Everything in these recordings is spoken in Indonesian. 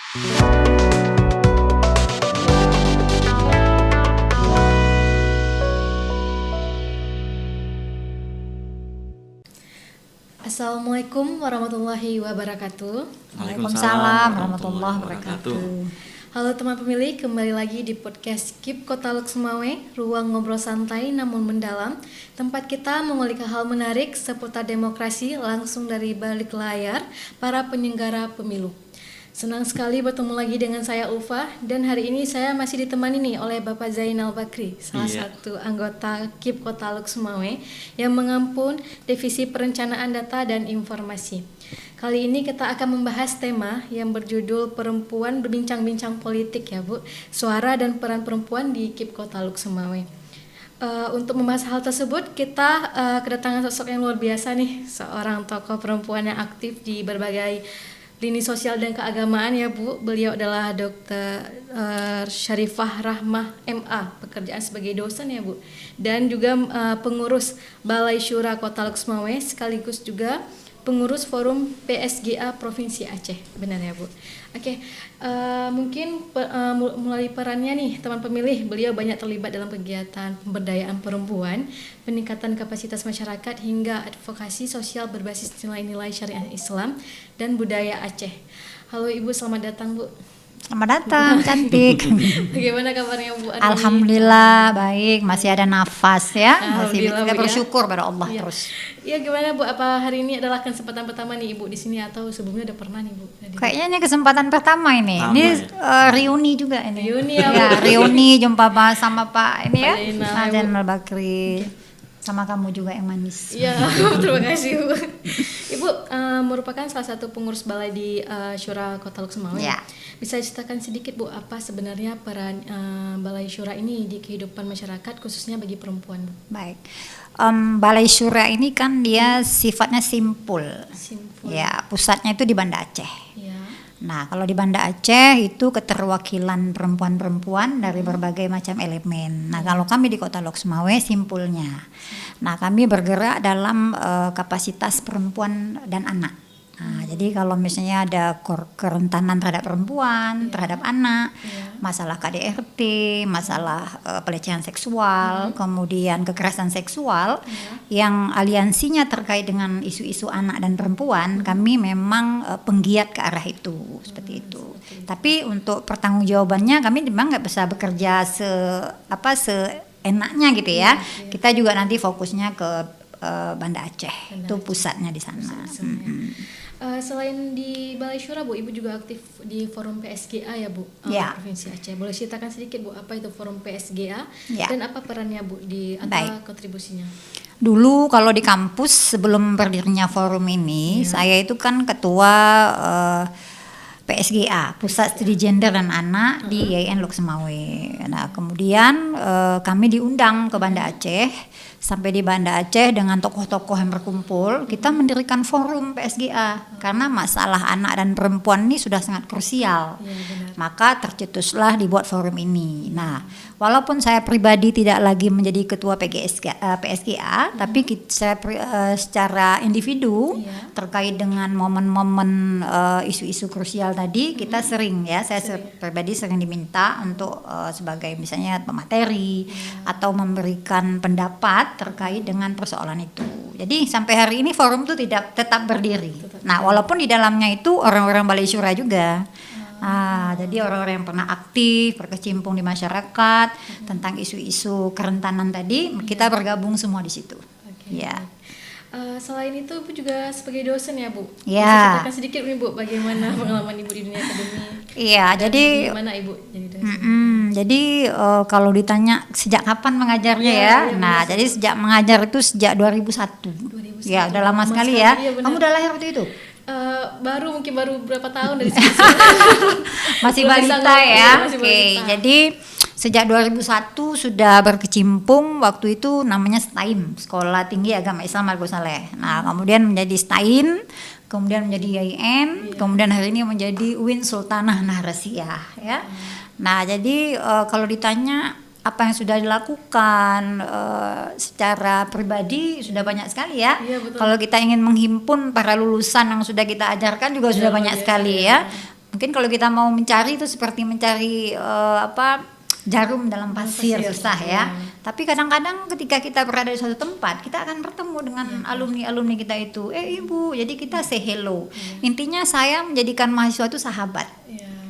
Assalamualaikum warahmatullahi wabarakatuh. Waalaikumsalam warahmatullahi wabarakatuh. Halo teman pemilih, kembali lagi di podcast KIP Kota Luxemawe, ruang ngobrol santai namun mendalam, tempat kita mengulik hal menarik seputar demokrasi langsung dari balik layar para penyelenggara pemilu. Senang sekali bertemu lagi dengan saya Ulfa, dan hari ini saya masih ditemani nih oleh Bapak Zainal Bakri, salah satu anggota KIP Kota Luxemawe yang mengampun Divisi Perencanaan Data dan Informasi. Kali ini kita akan membahas tema yang berjudul Perempuan Berbincang-Bincang Politik ya Bu, suara dan peran perempuan di KIP Kota Luxemawe. Untuk membahas hal tersebut, kita kedatangan sosok yang luar biasa nih, seorang tokoh perempuan yang aktif di berbagai lini sosial dan keagamaan ya Bu. Beliau adalah Dr. Syarifah Rahmah MA, pekerjaan sebagai dosen ya Bu, dan juga pengurus Balai Syura Kota Luxemawe, sekaligus juga pengurus Forum PSGA Provinsi Aceh, benar ya Bu? Oke, mungkin melalui perannya nih teman pemilih, beliau banyak terlibat dalam kegiatan pemberdayaan perempuan, peningkatan kapasitas masyarakat hingga advokasi sosial berbasis nilai-nilai syariat Islam dan budaya Aceh. Halo Ibu, selamat datang Bu. Selamat datang, cantik. Bagaimana kabarnya Bu? Alhamdulillah baik, masih ada nafas ya. Masih kita Bu, bersyukur pada Allah ya. terus. Iya, gimana Bu? Apa hari ini adalah kesempatan pertama nih Ibu di sini atau sebelumnya udah pernah nih Bu? Kayaknya ini kesempatan pertama ini. Ini reuni juga ini. Reuni ya Bu. Ya, reuni jumpa sama Pak ini ya. Pak Zainal Bakri. Sama kamu juga yang manis. Iya, terima kasih Bu. Ibu merupakan salah satu pengurus balai di Syura Kota Luxemawe. Ya. Bisa ceritakan sedikit Bu, apa sebenarnya peran Balai Syura ini di kehidupan masyarakat khususnya bagi perempuan Bu? Baik. Balai Syura ini kan dia sifatnya simpul. Ya, pusatnya itu di Banda Aceh. Ya. Nah, kalau di Banda Aceh itu keterwakilan perempuan-perempuan dari berbagai macam elemen. Nah, kalau kami di Kota Luxemawe simpulnya. Nah, kami bergerak dalam kapasitas perempuan dan anak. Nah, jadi kalau misalnya ada kerentanan terhadap perempuan, terhadap anak, masalah KDRT, masalah pelecehan seksual, kemudian kekerasan seksual, yang aliansinya terkait dengan isu-isu anak dan perempuan, kami memang penggiat ke arah itu, seperti itu. Tapi untuk pertanggungjawabannya kami memang nggak bisa bekerja seenaknya gitu ya. Kita juga nanti fokusnya ke Banda Aceh, itu pusatnya di sana. Selain di Balai Syura Bu, Ibu juga aktif di Forum PSGA ya Bu, Provinsi Aceh. Boleh ceritakan sedikit Bu, apa itu Forum PSGA dan apa perannya Bu di atau kontribusinya? Dulu kalau di kampus sebelum berdirinya forum ini, saya itu kan ketua PSGA, Pusat Studi Gender dan Anak di IAIN Luxemawe. Nah, kemudian kami diundang ke Banda Aceh. Sampai di Banda Aceh dengan tokoh-tokoh yang berkumpul, kita mendirikan forum PSGA karena masalah anak dan perempuan ini sudah sangat krusial. Maka tercetuslah dibuat forum ini. Nah, walaupun saya pribadi tidak lagi menjadi ketua PSGA, tapi saya secara individu terkait dengan momen-momen isu-isu krusial tadi, kita sering ya, saya pribadi sering diminta untuk sebagai misalnya pemateri atau memberikan pendapat terkait dengan persoalan itu. Jadi sampai hari ini forum itu tetap berdiri. Nah, walaupun di dalamnya itu orang-orang Balai Syura juga. Jadi orang-orang yang pernah aktif berkecimpung di masyarakat tentang isu-isu kerentanan tadi, kita bergabung semua di situ. Ya. Selain itu Ibu juga sebagai dosen ya Bu. Ya. Bisa ceritakan sedikit nih Bu, bagaimana pengalaman Ibu di dunia akademik? Iya, jadi gimana Ibu jadi dosen? Jadi kalau ditanya sejak kapan mengajarnya ya, jadi sejak mengajar itu sejak 2001. Ya, udah lama sekali ya. Kamu udah lahir waktu itu? Mungkin baru berapa tahun dari situ. Masih balita ya. Oke, jadi sejak 2001 sudah berkecimpung, waktu itu namanya STAIM, Sekolah Tinggi Agama Islam Margo Saleh. Nah, kemudian menjadi STAIN, kemudian menjadi IAIN, kemudian hari ini menjadi UIN Sultanah Nahrasiyah ya. Nah, jadi kalau ditanya apa yang sudah dilakukan secara pribadi sudah banyak sekali ya. Kalau kita ingin menghimpun para lulusan yang sudah kita ajarkan juga sudah banyak sekali ya. Mungkin kalau kita mau mencari itu seperti mencari jarum dalam pasir, susah ya. Tapi kadang-kadang ketika kita berada di suatu tempat, kita akan bertemu dengan alumni-alumni kita itu. Ibu, jadi kita say hello. Intinya saya menjadikan mahasiswa itu sahabat.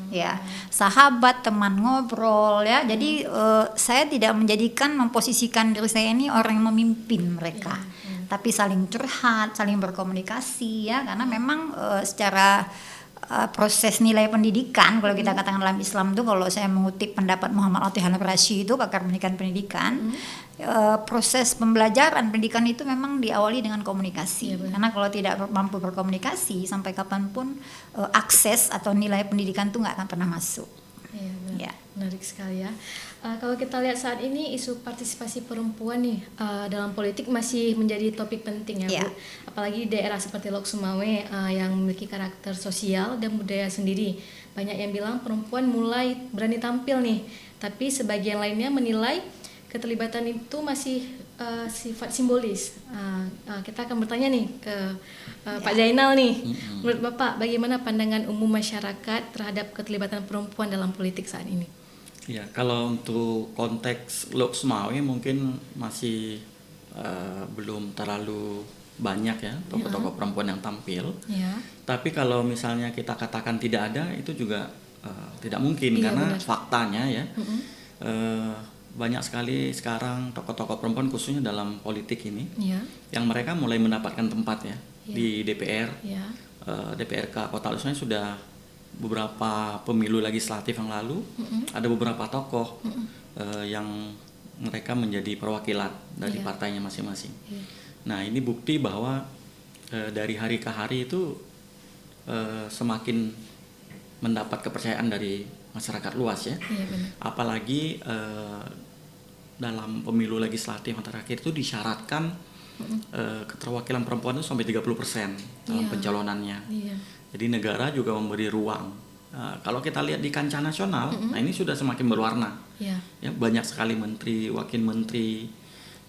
Ya, sahabat, teman ngobrol ya. Jadi saya tidak memposisikan diri saya ini orang yang memimpin mereka. Tapi saling curhat, saling berkomunikasi ya, karena memang secara proses nilai pendidikan, kalau kita katakan dalam Islam itu, kalau saya mengutip pendapat Muhammad Al-Tihan Al-Rasyi itu pakar pendidikan, proses pembelajaran pendidikan itu memang diawali dengan komunikasi. Karena kalau tidak mampu berkomunikasi, sampai kapanpun akses atau nilai pendidikan itu nggak akan pernah masuk. Ya. Menarik sekali ya. Kalau kita lihat saat ini isu partisipasi perempuan nih dalam politik masih menjadi topik penting ya, Bu. Apalagi di daerah seperti Lok Sumawe yang memiliki karakter sosial dan budaya sendiri. Banyak yang bilang perempuan mulai berani tampil nih, tapi sebagian lainnya menilai keterlibatan itu masih sifat simbolis. Kita akan bertanya nih ke Pak Zainal nih. Menurut Bapak, bagaimana pandangan umum masyarakat terhadap keterlibatan perempuan dalam politik saat ini? Ya, kalau untuk konteks Lok Sumawe mungkin masih belum terlalu banyak ya tokoh-tokoh perempuan yang tampil. Tapi kalau misalnya kita katakan tidak ada, itu juga tidak mungkin, karena faktanya ya banyak sekali sekarang tokoh-tokoh perempuan khususnya dalam politik ini yang mereka mulai mendapatkan tempat ya di DPR, DPRK Kota Lok Sumawe. Sudah beberapa pemilu legislatif yang lalu ada beberapa tokoh yang mereka menjadi perwakilan dari partainya masing-masing. Nah, ini bukti bahwa dari hari ke hari itu semakin mendapat kepercayaan dari masyarakat luas ya. Apalagi dalam pemilu legislatif yang terakhir itu disyaratkan keterwakilan perempuan itu sampai 30% dalam pencalonannya. Jadi negara juga memberi ruang. Kalau kita lihat di kancah nasional, nah ini sudah semakin berwarna. Ya, banyak sekali menteri, wakil menteri,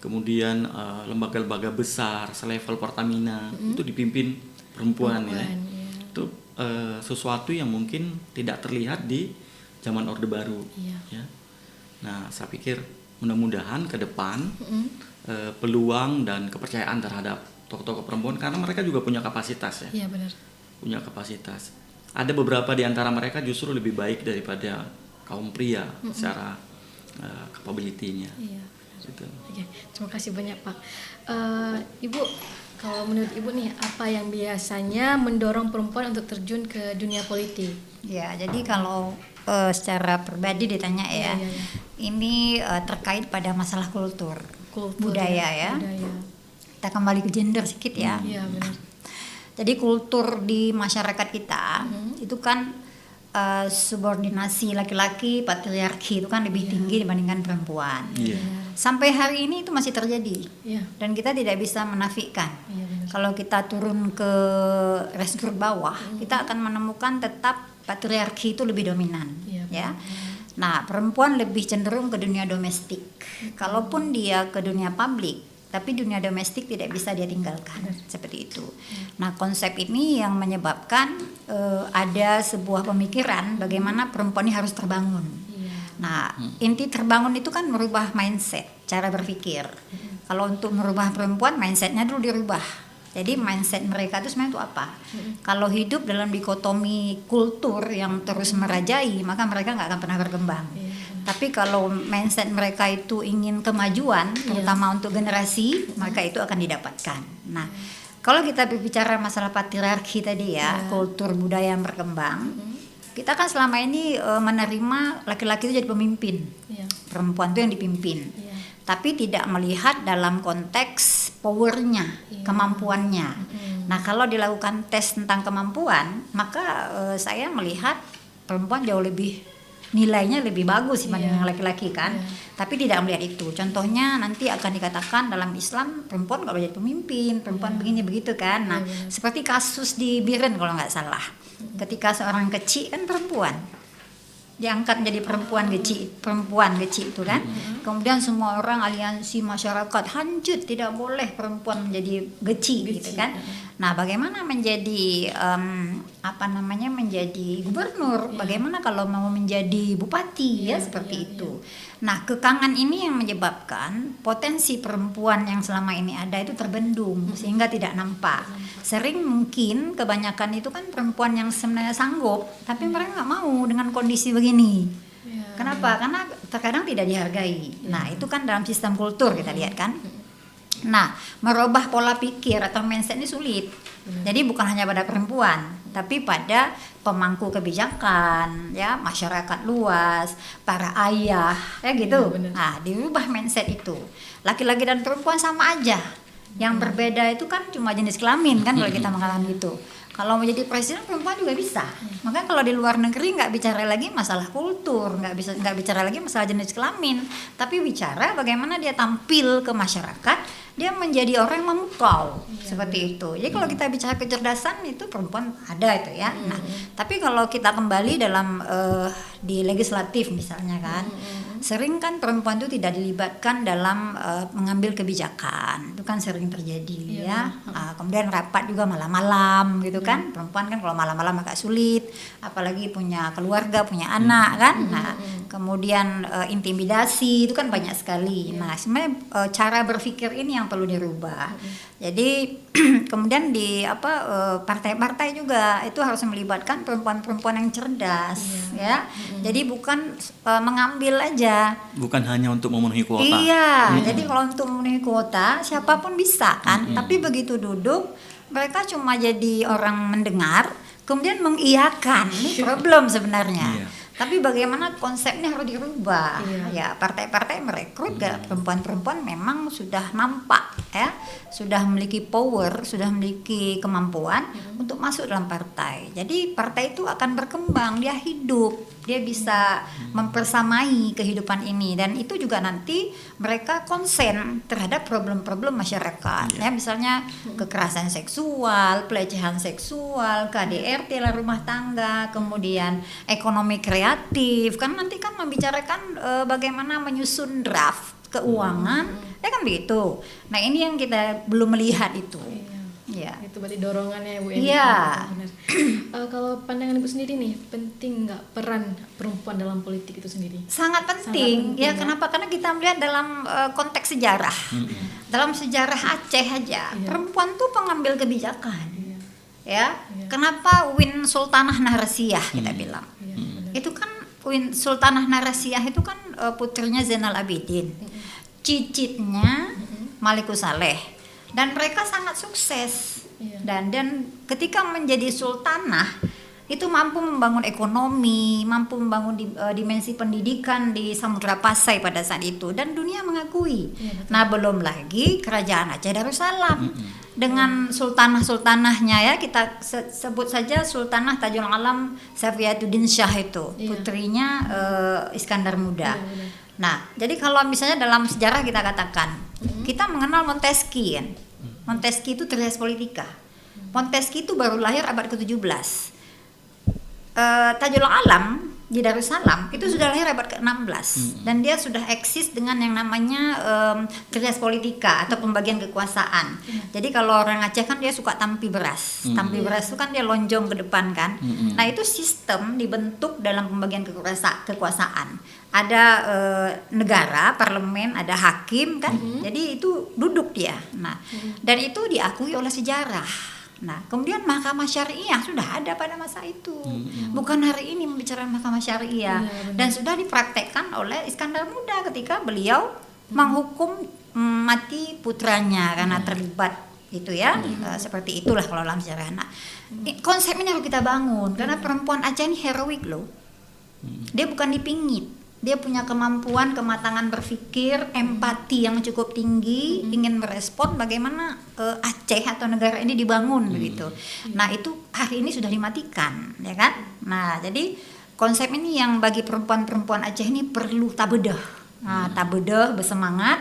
kemudian lembaga-lembaga besar selevel Pertamina itu dipimpin perempuan ya. Itu sesuatu yang mungkin tidak terlihat di zaman Orde Baru. Ya. Nah, saya pikir mudah-mudahan ke depan peluang dan kepercayaan terhadap tokoh-tokoh perempuan, karena mereka juga punya kapasitas ya. Iya, benar. Punya kapasitas. Ada beberapa di antara mereka justru lebih baik daripada kaum pria secara capability-nya. Iya. Gitu. Oke, terima kasih banyak Pak. Ibu, kalau menurut Ibu nih, apa yang biasanya mendorong perempuan untuk terjun ke dunia politik? Ya, jadi kalau secara pribadi ditanya ya, ini terkait pada masalah kultur budaya ya. Kita kembali ke gender sedikit ya. Iya, benar. Jadi kultur di masyarakat kita itu kan subordinasi laki-laki, patriarki itu kan lebih tinggi dibandingkan perempuan. Sampai hari ini itu masih terjadi. Dan kita tidak bisa menafikan. Kalau kita turun ke restur bawah, kita akan menemukan tetap patriarki itu lebih dominan. Ya. Nah, perempuan lebih cenderung ke dunia domestik. Kalaupun dia ke dunia publik, tapi dunia domestik tidak bisa dia tinggalkan, seperti itu. Nah, konsep ini yang menyebabkan ada sebuah pemikiran bagaimana perempuan ini harus terbangun. Nah, inti terbangun itu kan merubah mindset, cara berpikir. Kalau untuk merubah perempuan, mindsetnya dulu dirubah. Jadi mindset mereka itu sebenarnya itu apa? Kalau hidup dalam dikotomi kultur yang terus merajai, maka mereka nggak akan pernah berkembang. Tapi kalau mindset mereka itu ingin kemajuan, terutama untuk generasi, maka itu akan didapatkan. Nah, kalau kita berbicara masalah patriarki tadi ya, kultur budaya yang berkembang, kita kan selama ini menerima laki-laki itu jadi pemimpin, perempuan itu yang dipimpin. Tapi tidak melihat dalam konteks powernya, kemampuannya. Nah, kalau dilakukan tes tentang kemampuan, maka saya melihat perempuan jauh lebih nilainya lebih bagus dibanding laki-laki kan. Tapi tidak melihat itu. Contohnya nanti akan dikatakan dalam Islam perempuan nggak boleh jadi pemimpin, perempuan begini begitu kan. Nah, seperti kasus di Biren kalau nggak salah, ketika seorang kecil kan perempuan diangkat menjadi perempuan kecil itu kan. Kemudian semua orang aliansi masyarakat hancur, tidak boleh perempuan menjadi geci gitu kan. Nah, bagaimana menjadi menjadi gubernur? Bagaimana kalau mau menjadi bupati seperti itu. Nah, kekangan ini yang menyebabkan potensi perempuan yang selama ini ada itu terbendung sehingga tidak nampak. Sering mungkin kebanyakan itu kan perempuan yang sebenarnya sanggup, tapi mereka nggak mau dengan kondisi begini. Kenapa? Karena terkadang tidak dihargai. Nah, itu kan dalam sistem kultur kita lihat kan. Nah, merubah pola pikir atau mindset ini sulit. Jadi bukan hanya pada perempuan, tapi pada pemangku kebijakan, ya, masyarakat luas, para ayah, ya gitu. Nah, dirubah mindset itu. Laki-laki dan perempuan sama aja. Yang berbeda itu kan cuma jenis kelamin kan kalau kita mengatakan gitu. Kalau mau jadi presiden perempuan juga bisa. Makanya kalau di luar negeri nggak bicara lagi masalah kultur, nggak bicara lagi masalah jenis kelamin, tapi bicara bagaimana dia tampil ke masyarakat, dia menjadi orang yang memukau seperti itu. Jadi kalau kita bicara kecerdasan itu perempuan ada itu ya. Nah, tapi kalau kita kembali dalam di legislatif misalnya kan, sering kan perempuan itu tidak dilibatkan dalam mengambil kebijakan. Itu kan sering terjadi ya. Kemudian rapat juga malam-malam gitu kan. Perempuan kan kalau malam-malam agak sulit, apalagi punya keluarga, punya anak kan. Nah, kemudian intimidasi itu kan banyak sekali. Nah, sebenarnya cara berpikir ini yang perlu dirubah. Jadi kemudian di partai-partai juga itu harus melibatkan perempuan-perempuan yang cerdas ya. Jadi bukan mengambil aja. Bukan hanya untuk memenuhi kuota. Iya, jadi kalau untuk memenuhi kuota siapapun bisa kan. Tapi begitu duduk mereka cuma jadi orang mendengar, kemudian mengiyakan. Ini problem sebenarnya. Tapi bagaimana konsepnya harus dirubah. Ya, partai-partai merekrut perempuan-perempuan memang sudah nampak ya, sudah memiliki power, sudah memiliki kemampuan untuk masuk dalam partai. Jadi partai itu akan berkembang, dia hidup, dia bisa mempersamai kehidupan ini, dan itu juga nanti mereka konsen terhadap problem-problem masyarakat. Ya, misalnya kekerasan seksual, pelecehan seksual, KDRT lah rumah tangga, kemudian ekonomi kreatif. Kan nanti kan membicarakan bagaimana menyusun draft keuangan, ya kan begitu. Nah, ini yang kita belum melihat itu. Ya. Itu berarti dorongannya Bu Eni. Iya. Kalau pandangan Ibu sendiri nih, penting nggak peran perempuan dalam politik itu sendiri? Sangat penting. Ya, kenapa? Karena kita melihat dalam konteks sejarah. Dalam sejarah Aceh aja, perempuan tuh pengambil kebijakan. Ya. Kenapa Win Sultanah Narasiyah kita bilang? Itu kan Win Sultanah Narasiyah itu kan putrinya Zainal Abidin. Cicitnya Malikus Saleh, dan mereka sangat sukses. Dan ketika menjadi sultanah itu mampu membangun ekonomi, mampu membangun dimensi pendidikan di Samudra Pasai pada saat itu, dan dunia mengakui. Nah, belum lagi kerajaan Aceh Darussalam dengan sultanah-sultanahnya ya, kita sebut saja Sultanah Tajul Alam Safiyatuddin Shah itu, putrinya Iskandar Muda. Nah, jadi kalau misalnya dalam sejarah kita katakan, kita mengenal Montesquieu kan. Montesquieu itu Trias Politica. Montesquieu itu baru lahir abad ke-17. Tajul Alam di Darussalam itu sudah lahir abad ke-16, dan dia sudah eksis dengan yang namanya Trias Politica atau pembagian kekuasaan. Jadi kalau orang Aceh kan dia suka tampi beras. Tampi beras itu kan dia lonjong ke depan kan. Nah, itu sistem dibentuk dalam pembagian kekuasaan. Ada negara, parlemen, ada hakim kan. Jadi itu duduk dia. Nah, dan itu diakui oleh sejarah. Nah, kemudian mahkamah syariah sudah ada pada masa itu. Bukan hari ini membicarakan mahkamah syariah. Dan sudah dipraktekkan oleh Iskandar Muda ketika beliau menghukum mati putranya karena terlibat itu ya. Seperti itulah kalau dalam sejarah. Nah, konsep ini harus kita bangun karena perempuan Aceh ini heroik loh. Dia bukan dipingit. Dia punya kemampuan, kematangan berpikir, empati yang cukup tinggi, ingin merespon bagaimana Aceh atau negara ini dibangun begitu. Nah, itu hari ini sudah dimatikan, ya kan? Nah, jadi konsep ini yang bagi perempuan-perempuan Aceh ini perlu tabedeh. Nah, tabedeh, bersemangat,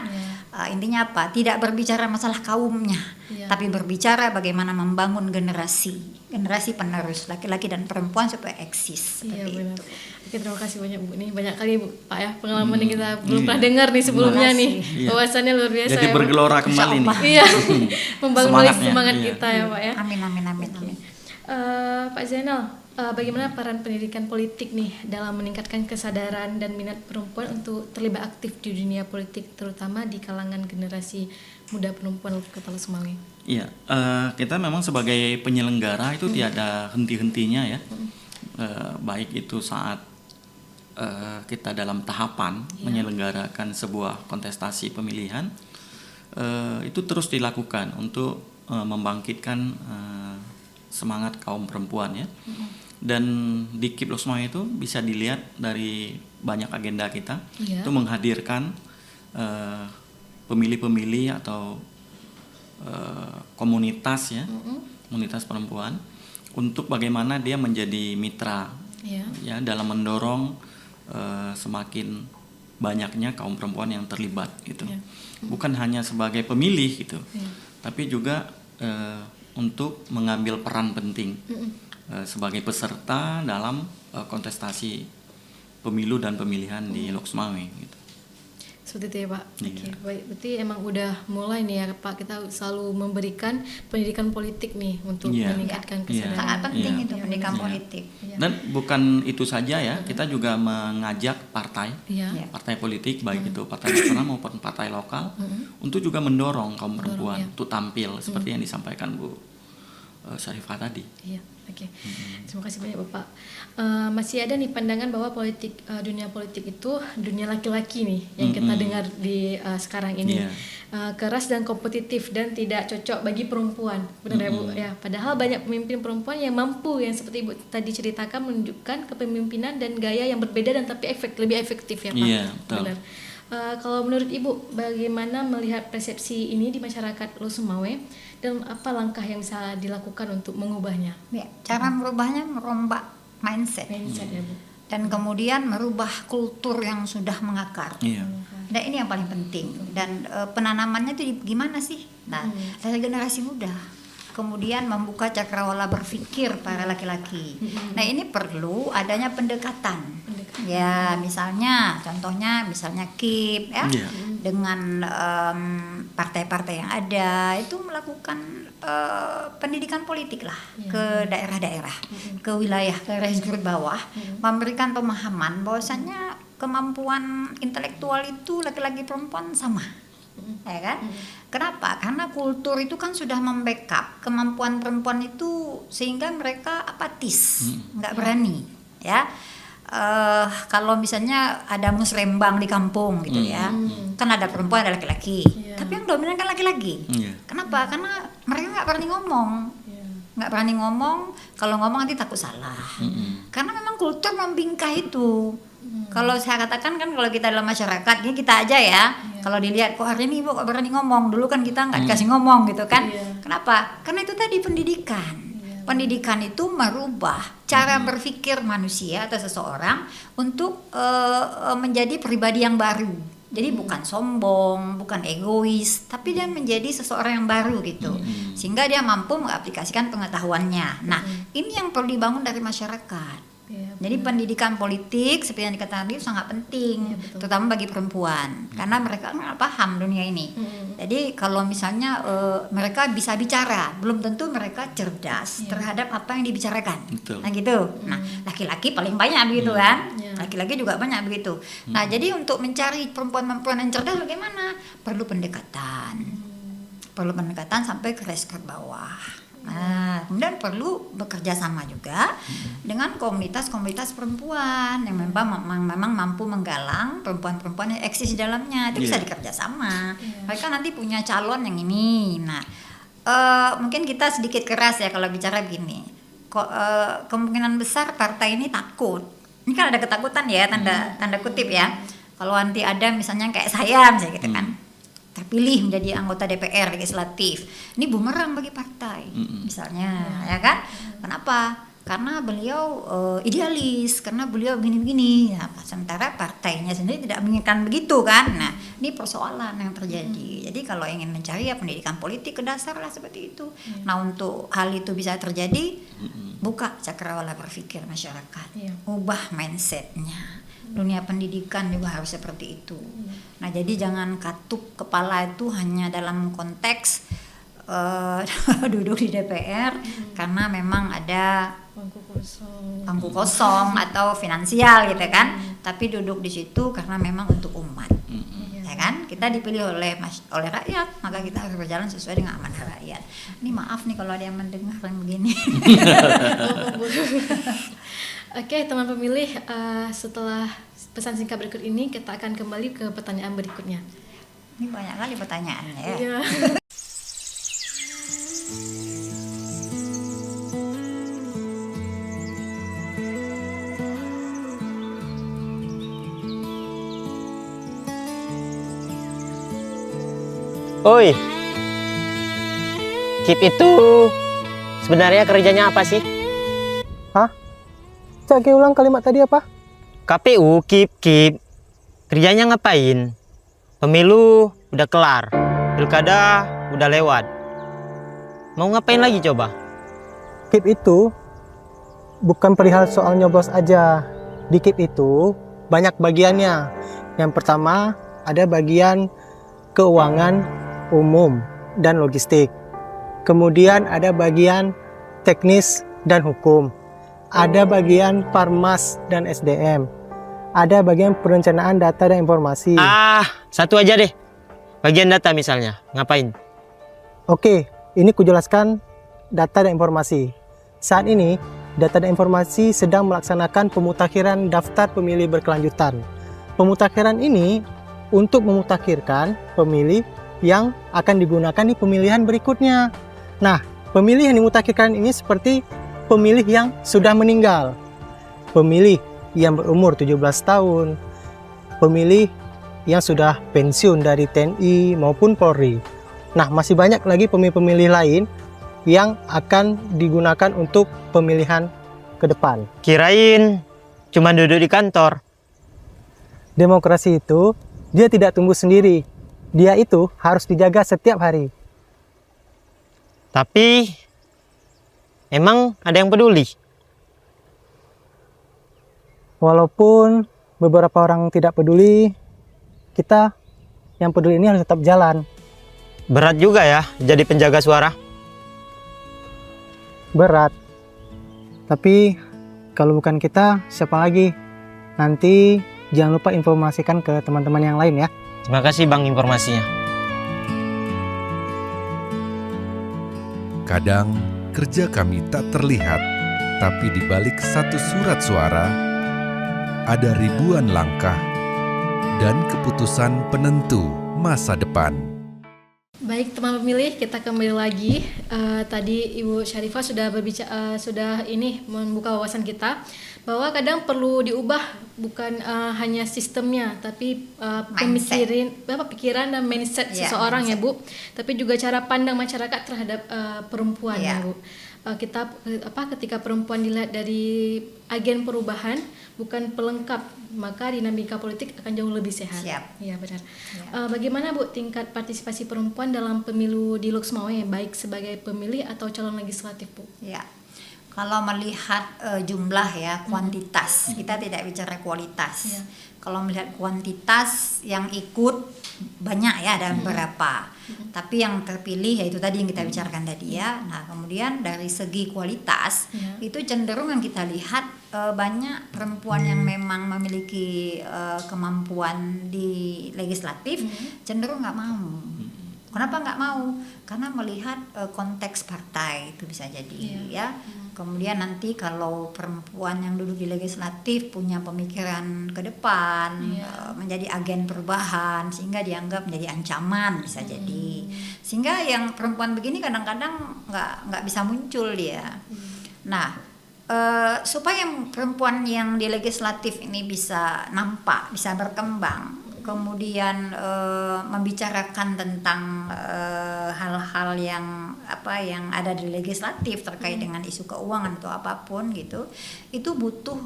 intinya apa? Tidak berbicara masalah kaumnya, tapi berbicara bagaimana membangun generasi penerus laki-laki dan perempuan supaya eksis. Iya benar. Oke, terima kasih banyak Bu. Nih banyak kali Bu, Pak ya pengalaman yang kita belum pernah dengar nih sebelumnya nih. Wawasannya luar biasa. Jadi bergelora kembali nih. Iya. Membangun semangat kita ya Pak ya. Amin. Pak Zainal, bagaimana peran pendidikan politik nih dalam meningkatkan kesadaran dan minat perempuan untuk terlibat aktif di dunia politik, terutama di kalangan generasi muda perempuan Kota Lok Sumawe? Iya, kita memang sebagai penyelenggara itu tiada henti-hentinya ya, baik itu saat kita dalam tahapan menyelenggarakan sebuah kontestasi pemilihan, itu terus dilakukan untuk membangkitkan semangat kaum perempuan ya. Dan di KIP Lok Sumawe itu bisa dilihat dari banyak agenda kita itu menghadirkan pemilih-pemilih atau komunitas ya, komunitas perempuan untuk bagaimana dia menjadi mitra ya dalam mendorong semakin banyaknya kaum perempuan yang terlibat gitu. Bukan hanya sebagai pemilih gitu, tapi juga untuk mengambil peran penting sebagai peserta dalam kontestasi pemilu dan pemilihan di Lok Sumawe gitu. Seperti itu ya Pak. Oke, baik. Berarti emang udah mulai nih ya Pak, kita selalu memberikan pendidikan politik nih untuk meningkatkan kesadaran. Sangat penting itu pendidikan politik. Dan bukan itu saja ya, kita juga mengajak partai politik baik itu partai nasional maupun partai lokal untuk juga mendorong kaum perempuan untuk tampil seperti yang disampaikan Bu Syarifah tadi. Iya, oke. Terima kasih banyak Bapak. Masih ada nih pandangan bahwa dunia politik itu dunia laki-laki nih yang kita dengar di sekarang ini. Keras dan kompetitif dan tidak cocok bagi perempuan. Benar ya Bu? Ya, padahal banyak pemimpin perempuan yang mampu, yang seperti Ibu tadi ceritakan, menunjukkan kepemimpinan dan gaya yang berbeda dan tapi lebih efektif ya Pak. Iya, betul. Benar. Kalau menurut Ibu, bagaimana melihat persepsi ini di masyarakat Lok Sumawe dan apa langkah yang bisa dilakukan untuk mengubahnya? Ya, cara merubahnya merombak mindset ya Bu. Dan kemudian merubah kultur yang sudah mengakar. Dan ini yang paling penting. Dan penanamannya itu gimana sih? Nah, dari generasi muda. Kemudian membuka cakrawala berpikir para laki-laki. Nah, ini perlu adanya pendekatan. Ya, contohnya misalnya KIP ya, dengan partai-partai yang ada itu melakukan pendidikan politik lah ke daerah-daerah, ke wilayah, ke grassroots bawah, memberikan pemahaman bahwasannya kemampuan intelektual itu laki-laki perempuan sama. Ya kan? Kenapa? Karena kultur itu kan sudah membackup kemampuan perempuan itu sehingga mereka apatis, nggak berani, ya. Kalau misalnya ada musrembang di kampung gitu ya, kan ada perempuan ada laki-laki, tapi yang dominan kan laki-laki. Kenapa? Karena mereka nggak berani ngomong, kalau ngomong nanti takut salah. Karena memang kultur membingkai itu. Kalau saya katakan kan kalau kita dalam masyarakat ini kita aja ya, kalau dilihat kok hari ini Ibu kok berani ngomong, dulu kan kita nggak dikasih ngomong gitu kan. Kenapa? Karena itu tadi pendidikan. Pendidikan itu merubah cara berpikir manusia atau seseorang untuk menjadi pribadi yang baru. Jadi bukan sombong, bukan egois, tapi dia menjadi seseorang yang baru gitu. Sehingga dia mampu mengaplikasikan pengetahuannya. Nah, ini yang perlu dibangun dari masyarakat. Jadi pendidikan politik seperti yang dikatakan tadi sangat penting, terutama bagi perempuan, karena mereka nggak paham dunia ini. Jadi kalau misalnya mereka bisa bicara, belum tentu mereka cerdas terhadap apa yang dibicarakan. Nah gitu. Nah laki-laki paling banyak begitu kan, laki-laki juga banyak begitu. Nah jadi untuk mencari perempuan-perempuan yang cerdas bagaimana? Perlu pendekatan sampai ke grassroots bawah. Nah, kemudian perlu bekerja sama juga dengan komunitas-komunitas perempuan yang memang mampu menggalang perempuan-perempuan yang eksis di dalamnya. Itu bisa dikerja sama. Mereka nanti punya calon yang ini. Nah, mungkin kita sedikit keras ya kalau bicara begini. Kemungkinan besar partai ini takut. Ini kan ada ketakutan ya, tanda kutip ya. Kalau nanti ada misalnya kayak saya misalnya gitu kan. Terpilih menjadi anggota DPR legislatif, ini bumerang bagi partai misalnya, ya kan? Kenapa? karena beliau idealis, karena beliau begini-begini. Nah, sementara partainya sendiri tidak menginginkan begitu kan. Nah, ini persoalan yang terjadi. Jadi kalau ingin mencari ya pendidikan politik ke dasar lah seperti itu. Nah, untuk hal itu bisa terjadi, buka cakrawala berpikir masyarakat, ubah mindsetnya. Dunia pendidikan juga harus seperti itu. Nah, jadi jangan katup kepala itu hanya dalam konteks duduk di DPR karena memang ada bangku kosong atau finansial gitu kan, tapi duduk di situ karena memang untuk umat, ya kan? Kita dipilih oleh rakyat, maka kita harus berjalan sesuai dengan amanah rakyat. Ini maaf nih kalau ada yang mendengar yang begini. Oke, teman pemilih, setelah pesan singkat berikut ini kita akan kembali ke pertanyaan berikutnya. Ini banyak kali pertanyaannya ya. Iya. Oi, KIP itu sebenarnya kerjanya apa sih? Hah? Cak, ulang kalimat tadi apa? KPU, KIP. Kerjanya ngapain? Pemilu udah kelar, pilkada udah lewat. Mau ngapain lagi coba? KIP itu bukan perihal soal nyoblos aja. Di KIP itu banyak bagiannya. Yang pertama ada bagian keuangan umum dan logistik. Kemudian ada bagian teknis dan hukum. Ada bagian Parmas dan SDM. Ada bagian perencanaan data dan informasi. Satu aja deh. Bagian data misalnya, ngapain? Oke, ini kujelaskan data dan informasi. Saat ini, data dan informasi sedang melaksanakan pemutakhiran daftar pemilih berkelanjutan. Pemutakhiran ini untuk memutakhirkan pemilih yang akan digunakan di pemilihan berikutnya. Nah, pemilih yang dimutakhirkan ini seperti pemilih yang sudah meninggal, pemilih yang berumur 17 tahun, pemilih yang sudah pensiun dari TNI maupun Polri. Nah, masih banyak lagi pemilih-pemilih lain yang akan digunakan untuk pemilihan ke depan. Kirain cuma duduk di kantor. Demokrasi itu dia tidak tumbuh sendiri. Dia itu harus dijaga setiap hari. Tapi emang ada yang peduli? Walaupun beberapa orang tidak peduli, kita yang peduli ini harus tetap jalan. Berat juga ya jadi penjaga suara. Berat. Tapi kalau bukan kita, siapa lagi? Nanti jangan lupa informasikan ke teman-teman yang lain ya. Terima kasih Bang informasinya. Kadang kerja kami tak terlihat, tapi di balik satu surat suara ada ribuan langkah dan keputusan penentu masa depan. Baik teman pemilih, kita kembali lagi. Tadi Ibu Syarifah sudah membuka wawasan kita bahwa kadang perlu diubah bukan hanya sistemnya, tapi pikiran dan mindset seseorang mindset. Ya Bu, tapi juga cara pandang masyarakat terhadap perempuan ya Bu. Ketika perempuan dilihat dari agen perubahan bukan pelengkap, maka dinamika politik akan jauh lebih sehat. Ya benar. Bagaimana Bu tingkat partisipasi perempuan dalam pemilu di Loksmawe, baik sebagai pemilih atau calon legislatif Bu? Ya, kalau melihat jumlah ya kuantitas, kita tidak bicara kualitas. Kalau melihat kuantitas yang ikut banyak ya, ada beberapa. Tapi yang terpilih yaitu tadi yang kita bicarakan tadi ya. Nah, kemudian dari segi kualitas itu cenderung yang kita lihat banyak perempuan yang memang memiliki kemampuan di legislatif cenderung nggak mau. Kenapa nggak mau? Karena melihat konteks partai itu bisa jadi ya. Kemudian nanti kalau perempuan yang duduk di legislatif punya pemikiran ke depan, menjadi agen perubahan, sehingga dianggap menjadi ancaman bisa jadi. Sehingga yang perempuan begini kadang-kadang nggak bisa muncul dia. Nah, supaya perempuan yang di legislatif ini bisa nampak, bisa berkembang, kemudian membicarakan tentang hal-hal yang apa yang ada di legislatif terkait dengan isu keuangan atau apapun gitu, itu butuh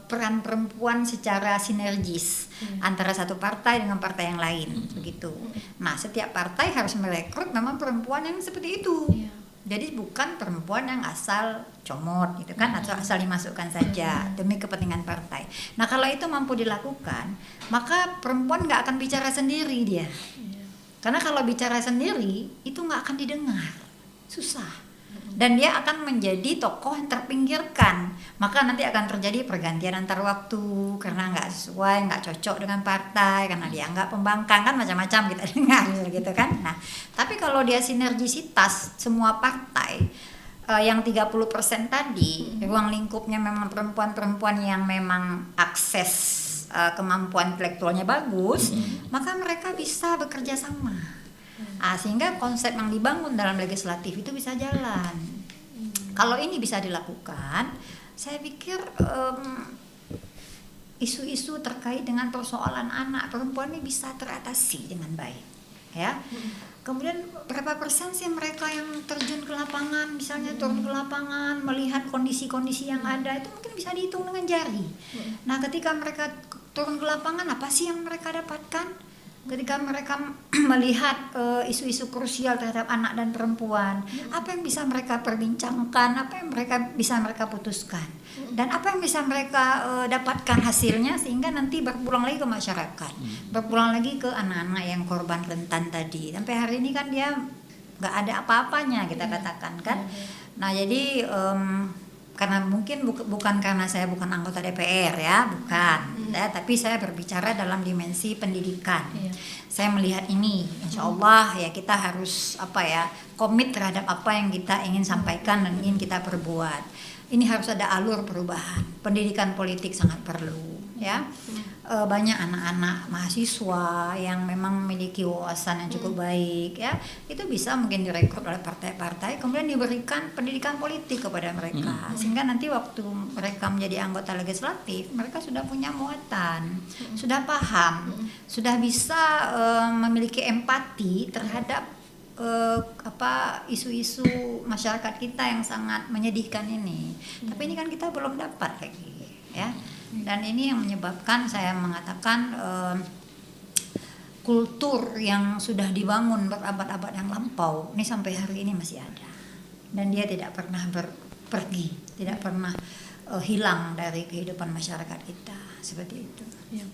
peran perempuan secara sinergis antara satu partai dengan partai yang lain begitu. Nah, setiap partai harus merekrut memang perempuan yang seperti itu. Jadi bukan perempuan yang asal comot gitu kan, atau asal dimasukkan saja demi kepentingan partai. Nah, kalau itu mampu dilakukan, maka perempuan nggak akan bicara sendiri dia. Karena kalau bicara sendiri itu nggak akan didengar, susah. Dan dia akan menjadi tokoh yang terpinggirkan. Maka nanti akan terjadi pergantian antar waktu karena nggak sesuai, nggak cocok dengan partai, karena dianggap pembangkang, kan macam-macam kita dengar gitu kan. Nah, tapi kalau dia sinergisitas semua partai, yang 30% tadi, ruang lingkupnya memang perempuan-perempuan yang memang akses kemampuan intelektualnya bagus, maka mereka bisa bekerja sama. Sehingga konsep yang dibangun dalam legislatif itu bisa jalan. Kalau ini bisa dilakukan, saya pikir isu-isu terkait dengan persoalan anak perempuan ini bisa teratasi dengan baik, ya. Kemudian berapa persen sih mereka yang terjun ke lapangan, misalnya turun ke lapangan melihat kondisi-kondisi yang ada, itu mungkin bisa dihitung dengan jari. Nah, ketika mereka turun ke lapangan, apa sih yang mereka dapatkan? Ketika mereka melihat isu-isu krusial terhadap anak dan perempuan, apa yang bisa mereka perbincangkan, apa yang bisa mereka putuskan, dan apa yang bisa mereka dapatkan hasilnya, sehingga nanti berpulang lagi ke masyarakat, berpulang lagi ke anak-anak yang korban rentan tadi. Sampai hari ini kan dia nggak ada apa-apanya, kita katakan kan. Nah, jadi karena mungkin bukan karena saya bukan anggota DPR ya, bukan, ya, tapi saya berbicara dalam dimensi pendidikan. Saya melihat ini, insya Allah ya kita harus komit terhadap apa yang kita ingin sampaikan dan ingin kita perbuat. Ini harus ada alur perubahan. Pendidikan politik sangat perlu, ya. Banyak anak-anak mahasiswa yang memang memiliki wawasan yang cukup baik, ya, itu bisa mungkin direkrut oleh partai-partai, kemudian diberikan pendidikan politik kepada mereka, sehingga nanti waktu mereka menjadi anggota legislatif, mereka sudah punya muatan, sudah paham, sudah bisa memiliki empati terhadap isu-isu masyarakat kita yang sangat menyedihkan ini. Tapi ini kan kita belum dapat lagi, ya. Dan ini yang menyebabkan saya mengatakan kultur yang sudah dibangun berabad-abad yang lampau ini sampai hari ini masih ada, dan dia tidak pernah pergi, tidak pernah hilang dari kehidupan masyarakat kita seperti itu. Ya.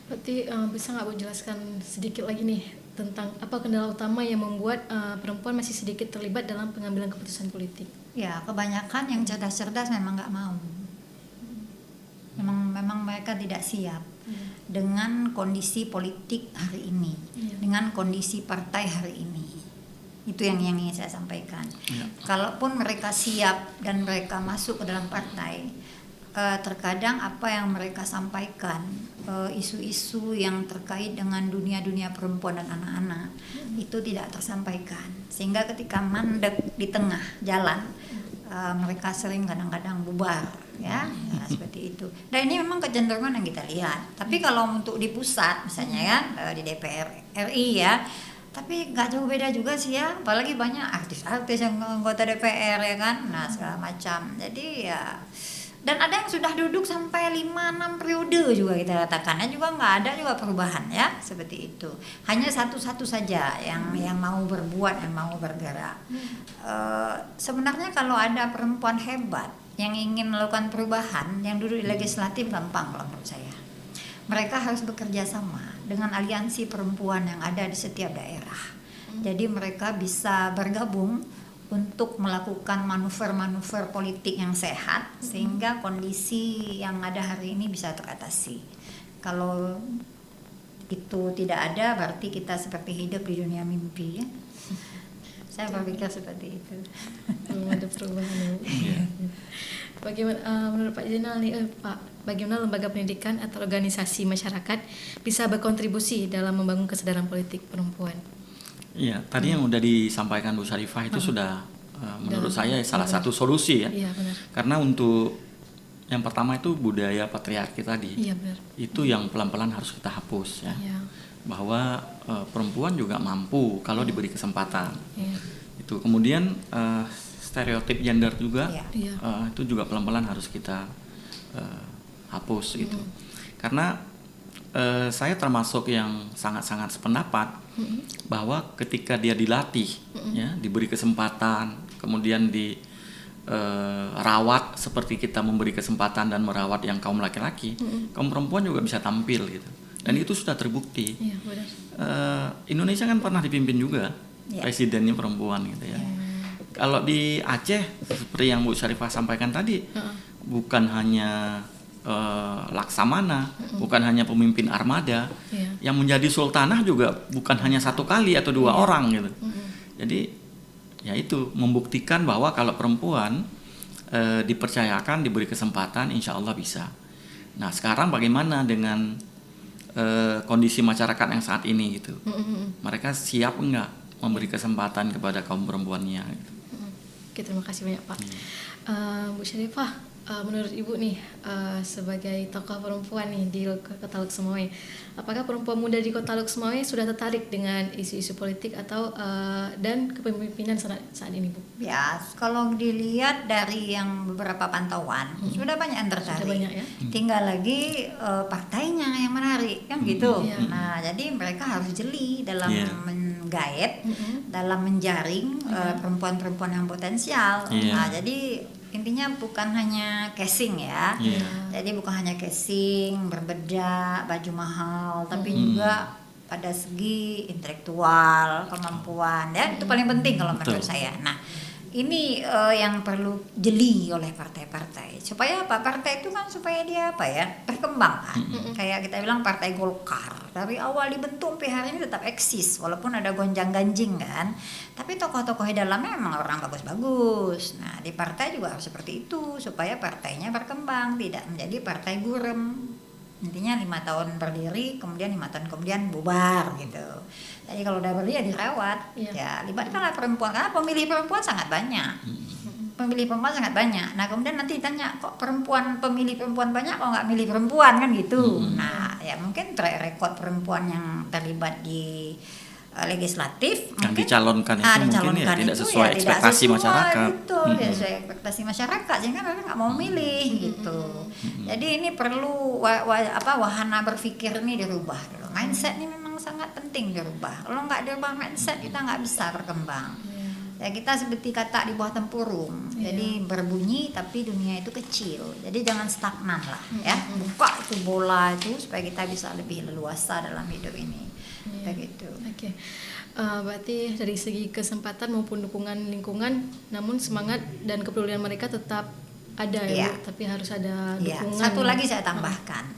Berarti bisa nggak Bu jelaskan sedikit lagi nih tentang apa kendala utama yang membuat perempuan masih sedikit terlibat dalam pengambilan keputusan politik? Ya, kebanyakan yang cerdas-cerdas memang nggak mau. Memang mereka tidak siap dengan kondisi politik hari ini, dengan kondisi partai hari ini. Itu yang ingin saya sampaikan. Kalaupun mereka siap dan mereka masuk ke dalam partai, terkadang apa yang mereka sampaikan, isu-isu yang terkait dengan dunia perempuan dan anak-anak itu tidak tersampaikan, sehingga ketika mandek di tengah jalan, mereka sering kadang-kadang bubar, ya, seperti itu. Dan ini memang kecenderungan yang kita lihat. Tapi kalau untuk di pusat misalnya ya, di DPR RI ya, tapi nggak jauh beda juga sih ya, apalagi banyak artis-artis yang anggota DPR ya kan, nah segala macam. Jadi ya, dan ada yang sudah duduk sampai 5-6 periode juga kita katakannya, juga nggak ada juga perubahan ya, seperti itu. Hanya satu-satu saja yang mau berbuat, yang mau bergerak. Sebenarnya kalau ada perempuan hebat yang ingin melakukan perubahan, yang duduk di legislatif gampang kalau menurut saya. Mereka harus bekerja sama dengan aliansi perempuan yang ada di setiap daerah. Jadi mereka bisa bergabung untuk melakukan manuver-manuver politik yang sehat, sehingga kondisi yang ada hari ini bisa teratasi. Kalau itu tidak ada, berarti kita seperti hidup di dunia mimpi ya. Saya berpikir seperti itu. Belum ada perubahan. Bagaimana menurut Pak Zainal nih, Pak, bagaimana lembaga pendidikan atau organisasi masyarakat bisa berkontribusi dalam membangun kesadaran politik perempuan? Iya, tadi yang udah disampaikan Bu Syarifah itu sudah menurut saya salah satu solusi ya. Iya, benar. Karena untuk yang pertama itu budaya patriarki tadi. Iya, benar. Itu yang pelan-pelan harus kita hapus ya. Iya. Bahwa perempuan juga mampu kalau diberi kesempatan. Iya. Itu kemudian stereotip gender juga, Iya. itu juga pelan-pelan harus kita hapus gitu. Karena saya termasuk yang sangat-sangat sependapat bahwa ketika dia dilatih, ya, diberi kesempatan, kemudian rawat seperti kita memberi kesempatan dan merawat yang kaum laki-laki, kaum perempuan juga bisa tampil gitu. Dan itu sudah terbukti. Iya, benar. Indonesia kan pernah dipimpin juga presidennya perempuan gitu ya. Kalau di Aceh seperti yang Bu Syarifah sampaikan tadi, bukan hanya laksamana, bukan hanya pemimpin armada, yang menjadi sultanah juga bukan hanya satu kali atau dua orang gitu. Jadi ya itu membuktikan bahwa kalau perempuan dipercayakan, diberi kesempatan, insya Allah bisa. Nah sekarang bagaimana dengan kondisi masyarakat yang saat ini gitu? Mereka siap enggak memberi kesempatan kepada kaum perempuannya? Gitu. Oke, terima kasih banyak Pak. Bu Syarifah, menurut Ibu nih sebagai tokoh perempuan nih di Kota Lok Sumawe, apakah perempuan muda di Kota Lok Sumawe sudah tertarik dengan isu-isu politik atau dan kepemimpinan saat ini, Bu? Ya, kalau dilihat dari yang beberapa pantauan sudah banyak yang tertarik. Sudah banyak ya. Tinggal lagi partainya yang menarik kan gitu. Iya. Nah, jadi mereka harus jeli dalam Iya. menggait, dalam menjaring perempuan-perempuan yang potensial. Iya. Nah, jadi intinya bukan hanya casing ya. Jadi bukan hanya casing, berbedak, baju mahal, tapi juga pada segi intelektual, kemampuan ya, itu paling penting kalau menurut saya. Nah, ini yang perlu jeli oleh partai-partai. Supaya apa? Partai itu kan supaya dia apa ya? Berkembang kan. Kayak kita bilang Partai Golkar. Dari awal dibentuk sampai hari ini tetap eksis walaupun ada gonjang-ganjing kan. Tapi tokoh-tokoh di dalamnya memang orang bagus-bagus. Nah, di partai juga harus seperti itu supaya partainya berkembang, tidak menjadi partai gurem. Intinya 5 tahun berdiri, kemudian 5 tahun kemudian bubar gitu. Jadi kalau udah berdiri ya dirawat, ya libatkanlah perempuan karena pemilih perempuan sangat banyak. Pemilih perempuan sangat banyak. Nah kemudian nanti ditanya kok pemilih perempuan banyak kok nggak milih perempuan kan gitu. Nah ya mungkin track record perempuan yang terlibat di legislatif Yang mungkin dicalonkan itu mungkin ya tidak sesuai ekspektasi masyarakat. Betul, tidak sesuai ekspektasi masyarakat sehingga mereka nggak mau milih gitu. Jadi ini perlu wahana berpikir ini dirubah dulu. Mindset ini memang sangat penting dirubah. Kalau nggak dirubah mindset kita nggak bisa berkembang. Ya kita seperti kata di bawah tempurung. Jadi berbunyi tapi dunia itu kecil. Jadi jangan stagnan lah ya. Buka itu bola itu supaya kita bisa lebih leluasa dalam hidup ini. Begitu. Oke. Berarti dari segi kesempatan maupun dukungan lingkungan, namun semangat dan kepedulian mereka tetap ada ya, Bu? Tapi harus ada dukungan. Satu lagi saya tambahkan.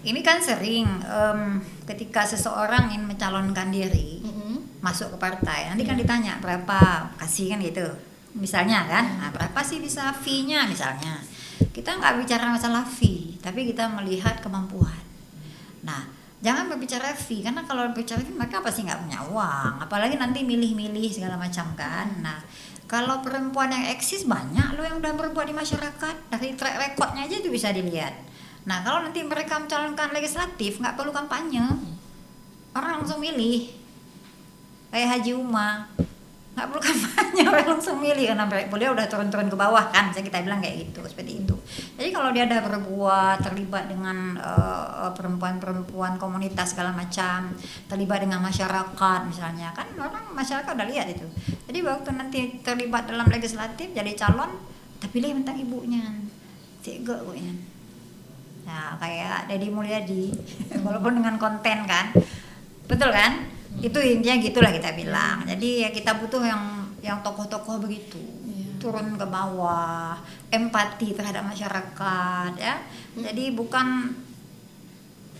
Ini kan sering ketika seseorang ingin mencalonkan diri masuk ke partai, nanti kan ditanya berapa kasih kan gitu. Misalnya kan, nah, berapa sih bisa fee-nya misalnya. Kita nggak bicara masalah fee, tapi kita melihat kemampuan. Nah, jangan berbicara fee karena kalau berbicara fee mereka pasti nggak punya uang, apalagi nanti milih-milih segala macam kan. Nah, kalau perempuan yang eksis banyak loh yang udah berbuat di masyarakat, dari track recordnya aja itu bisa dilihat. Nah, kalau nanti mereka mencalonkan legislatif nggak perlu kampanye, orang langsung milih. Kayak Haji Uma, nggak perlu kampanye, orang langsung milih karena beliau udah turun-turun ke bawah kan, kita bilang kayak gitu, seperti itu. Jadi kalau dia ada berbuat terlibat dengan perempuan-perempuan komunitas segala macam, terlibat dengan masyarakat misalnya, kan orang masyarakat udah lihat itu. Jadi waktu nanti terlibat dalam legislatif jadi calon, tapi pilih tentang ibunya, tega ibunya. Nah kayak Deddy Mulyadi, walaupun dengan konten kan, betul kan? Itu intinya gitulah kita bilang. Jadi ya kita butuh yang tokoh-tokoh begitu, turun ke bawah, empati terhadap masyarakat ya. Jadi bukan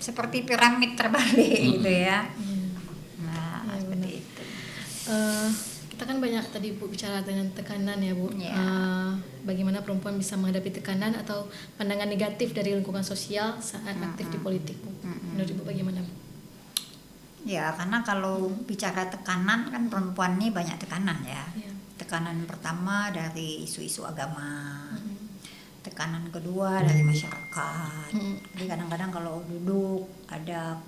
seperti piramid terbalik gitu ya. Nah seperti itu. Kita kan banyak tadi Bu bicara dengan tekanan ya Bu. Bagaimana perempuan bisa menghadapi tekanan atau pandangan negatif dari lingkungan sosial saat aktif di politik Bu. Menurut Ibu bagaimana Bu? Ya karena kalau bicara tekanan kan perempuan ini banyak tekanan ya. Tekanan pertama dari isu-isu agama, tekanan kedua dari masyarakat. Jadi kadang-kadang kalau duduk ada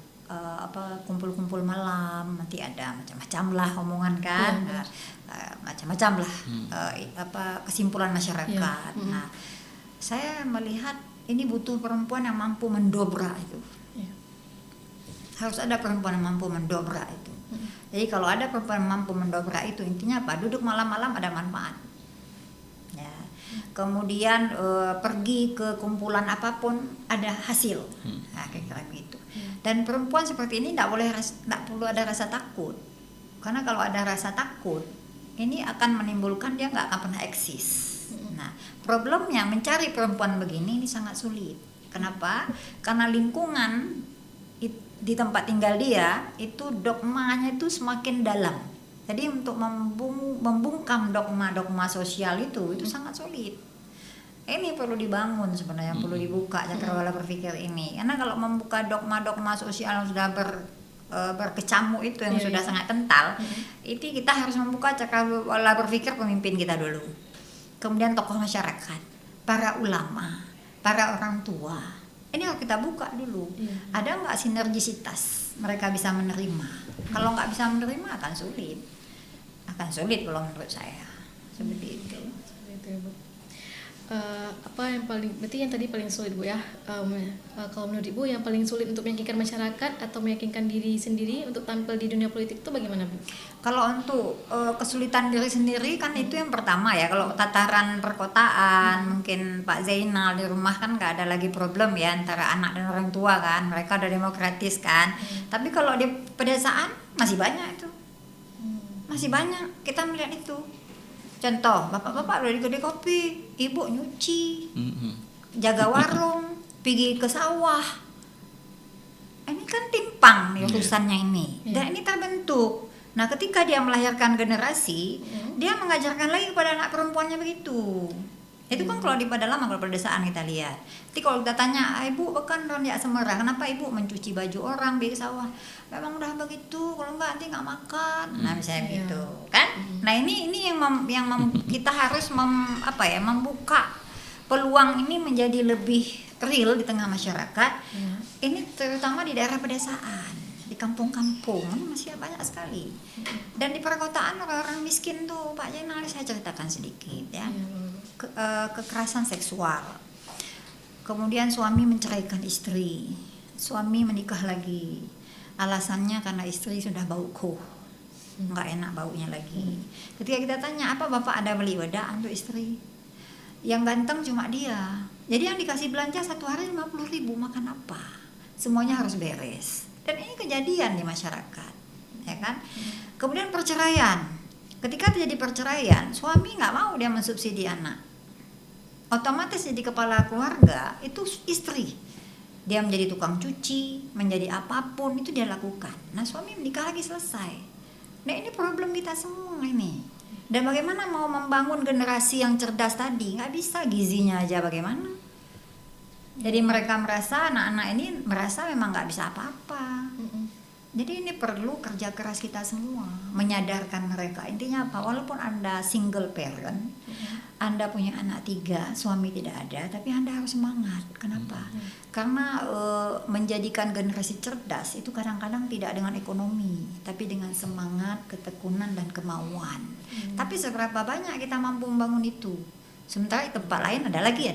kumpul-kumpul malam, nanti ada macam-macam lah omongan kan, macam-macam lah kesimpulan masyarakat. Nah, saya melihat ini butuh perempuan yang mampu mendobrak itu. Harus ada perempuan yang mampu mendobrak itu. Jadi kalau ada perempuan yang mampu mendobrak itu, intinya apa? Duduk malam-malam ada manfaat. Ya. Kemudian pergi ke kumpulan apapun ada hasil. Nah, kira-kira begitu. Dan perempuan seperti ini tidak perlu ada rasa takut. Karena kalau ada rasa takut, ini akan menimbulkan dia nggak akan pernah eksis. Nah, problemnya mencari perempuan begini ini sangat sulit. Kenapa? Karena lingkungan di tempat tinggal dia itu dogmanya itu semakin dalam. Jadi untuk membungkam dogma-dogma sosial itu sangat sulit. Ini perlu dibangun sebenarnya, perlu dibuka cakrawala berpikir ini. Karena kalau membuka dogma-dogma sosial yang sudah berkecamuk itu yang sudah sangat kental, itu kita harus membuka cakrawala berpikir pemimpin kita dulu. Kemudian tokoh masyarakat, para ulama, para orang tua. Ini harus kita buka dulu. Ada nggak sinergisitas mereka bisa menerima? Kalau nggak bisa menerima akan sulit kalau menurut saya seperti itu. Berarti yang tadi paling sulit Bu ya, kalau menurut Ibu yang paling sulit untuk meyakinkan masyarakat atau meyakinkan diri sendiri untuk tampil di dunia politik itu bagaimana Bu? Kalau untuk kesulitan diri sendiri kan itu yang pertama ya. Kalau tataran perkotaan mungkin Pak Zainal di rumah kan nggak ada lagi problem ya antara anak dan orang tua kan, mereka udah demokratis kan. Tapi kalau di pedesaan masih banyak itu, masih banyak kita melihat itu. Contoh, bapak-bapak udah di kedai kopi, ibu nyuci, jaga warung, pergi ke sawah. Ini kan timpang nih urusannya ini. Dan ini terbentuk. Nah, ketika dia melahirkan generasi, dia mengajarkan lagi kepada anak perempuannya begitu. Itu kan kalau di pedalaman, kalau pedesaan kita lihat. Nanti kalau kita tanya, ibu bahkan Ronyak Semerah, kenapa ibu mencuci baju orang di sawah? Memang udah begitu, kalau enggak nanti nggak makan. Nah, misalnya gitu, kan? Nah, ini yang kita harus membuka peluang ini menjadi lebih real di tengah masyarakat. Ini terutama di daerah pedesaan, di kampung-kampung ini masih banyak sekali. Dan di perkotaan orang-orang miskin tuh, Pak Zainal, saya ceritakan sedikit ya. Kekerasan seksual. Kemudian suami menceraikan istri, suami menikah lagi, alasannya karena istri sudah bau kuh, nggak enak baunya lagi. Ketika kita tanya, apa bapak ada beli wedang untuk istri? Yang ganteng cuma dia. Jadi yang dikasih belanja satu hari 50.000, makan apa? Semuanya harus beres. Dan ini kejadian di masyarakat, ya kan? Kemudian perceraian. Ketika terjadi perceraian, suami nggak mau dia mensubsidi anak. Otomatis jadi kepala keluarga itu istri. Dia menjadi tukang cuci, menjadi apapun itu dia lakukan. Nah, suami menikah lagi selesai. Nah, ini problem kita semua ini. Dan bagaimana mau membangun generasi yang cerdas tadi? Nggak bisa, gizinya aja bagaimana. Jadi mereka merasa, anak-anak ini merasa memang nggak bisa apa-apa. Jadi ini perlu kerja keras kita semua, menyadarkan mereka. Intinya apa? Walaupun Anda single parent, Anda punya anak 3, suami tidak ada, tapi Anda harus semangat. Kenapa? Karena menjadikan generasi cerdas itu kadang-kadang tidak dengan ekonomi, tapi dengan semangat, ketekunan, dan kemauan. Tapi seberapa banyak kita mampu membangun itu? Sementara di tempat lain ada lagi.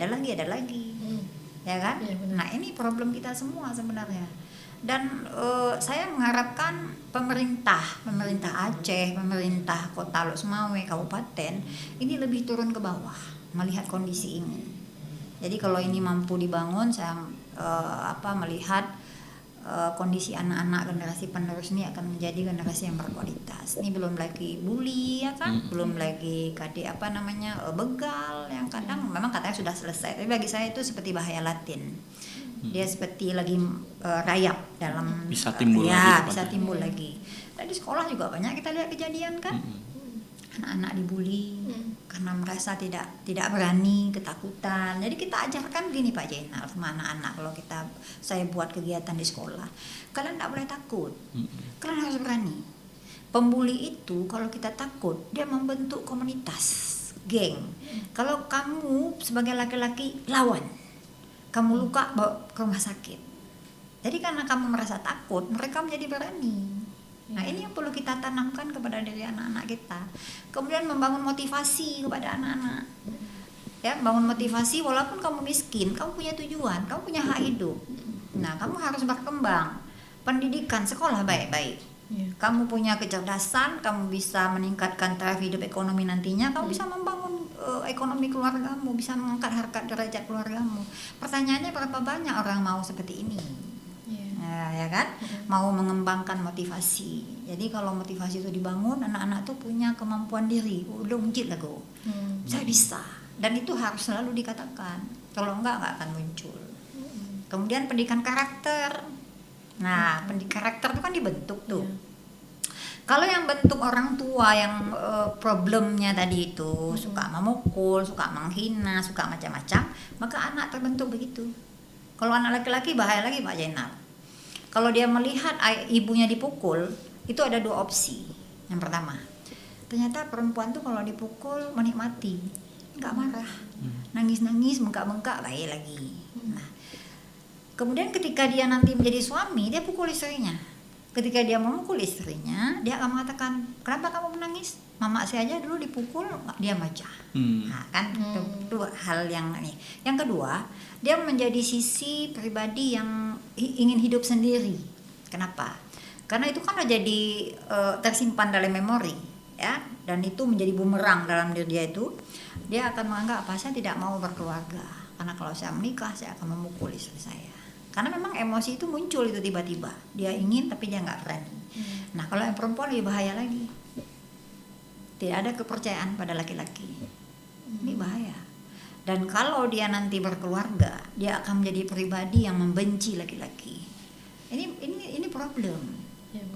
Ya kan? Nah, ini problem kita semua sebenarnya. Dan saya mengharapkan pemerintah Aceh, pemerintah Kota Lok Sumawe, kabupaten ini lebih turun ke bawah melihat kondisi ini. Jadi kalau ini mampu dibangun, saya melihat kondisi anak-anak generasi penerus ini akan menjadi generasi yang berkualitas. Ini belum lagi bully ya kan, belum lagi begal yang kadang memang katanya sudah selesai. Tapi bagi saya itu seperti bahaya latin. Dia seperti lagi rayap dalam bisa timbul lagi. Tadi sekolah juga banyak kita lihat kejadian kan, anak-anak dibully karena merasa tidak berani, ketakutan. Jadi kita ajarkan gini Pak Zainal sama anak-anak, kalau saya buat kegiatan di sekolah, kalian tidak boleh takut, kalian harus berani. Pembuli itu kalau kita takut, dia membentuk komunitas, geng. Kalau kamu sebagai laki-laki lawan, kamu luka bawa ke rumah sakit. Jadi karena kamu merasa takut, mereka menjadi berani. Nah, ini yang perlu kita tanamkan kepada diri anak-anak kita. Kemudian membangun motivasi kepada anak-anak. Ya, bangun motivasi walaupun kamu miskin, kamu punya tujuan, kamu punya hak hidup. Nah, kamu harus berkembang. Pendidikan, sekolah baik-baik. Kamu punya kecerdasan, kamu bisa meningkatkan taraf hidup ekonomi nantinya, kamu bisa membangun ekonomi keluargamu, bisa mengangkat harkat derajat keluargamu. Pertanyaannya berapa banyak orang mau seperti ini? Nah, ya kan? Mau mengembangkan motivasi. Jadi kalau motivasi itu dibangun, anak-anak tuh punya kemampuan diri. Udah muncul lah go. Saya bisa. Dan itu harus selalu dikatakan. Kalau enggak akan muncul. Kemudian pendidikan karakter. Nah, karakter itu kan dibentuk tuh. Kalau yang bentuk orang tua yang problemnya tadi itu suka memukul, suka menghina, suka macam-macam, maka anak terbentuk begitu. Kalau anak laki-laki bahaya lagi Pak Zainal. Kalau dia melihat ibunya dipukul, itu ada dua opsi. Yang pertama, ternyata perempuan tuh kalau dipukul menikmati, nggak marah, nangis-nangis, bengkak-bengkak, baik lagi. Nah, kemudian ketika dia nanti menjadi suami, dia pukul istrinya. Ketika dia memukul istrinya, dia akan mengatakan, kenapa kamu menangis? Mama saya aja dulu dipukul, dia aja. Nah, kan itu hal yang ini. Yang kedua, dia menjadi sisi pribadi yang ingin hidup sendiri. Kenapa? Karena itu kan jadi tersimpan dalam memori, ya, dan itu menjadi bumerang dalam diri dia itu. Dia akan menganggap saya tidak mau berkeluarga, karena kalau saya menikah saya akan memukul istri saya. Karena memang emosi itu muncul itu tiba-tiba. Dia ingin tapi dia nggak berani. Nah, kalau yang perempuan lebih bahaya lagi. Tidak ada kepercayaan pada laki-laki. Ini bahaya. Dan kalau dia nanti berkeluarga, dia akan menjadi pribadi yang membenci laki-laki. Ini problem.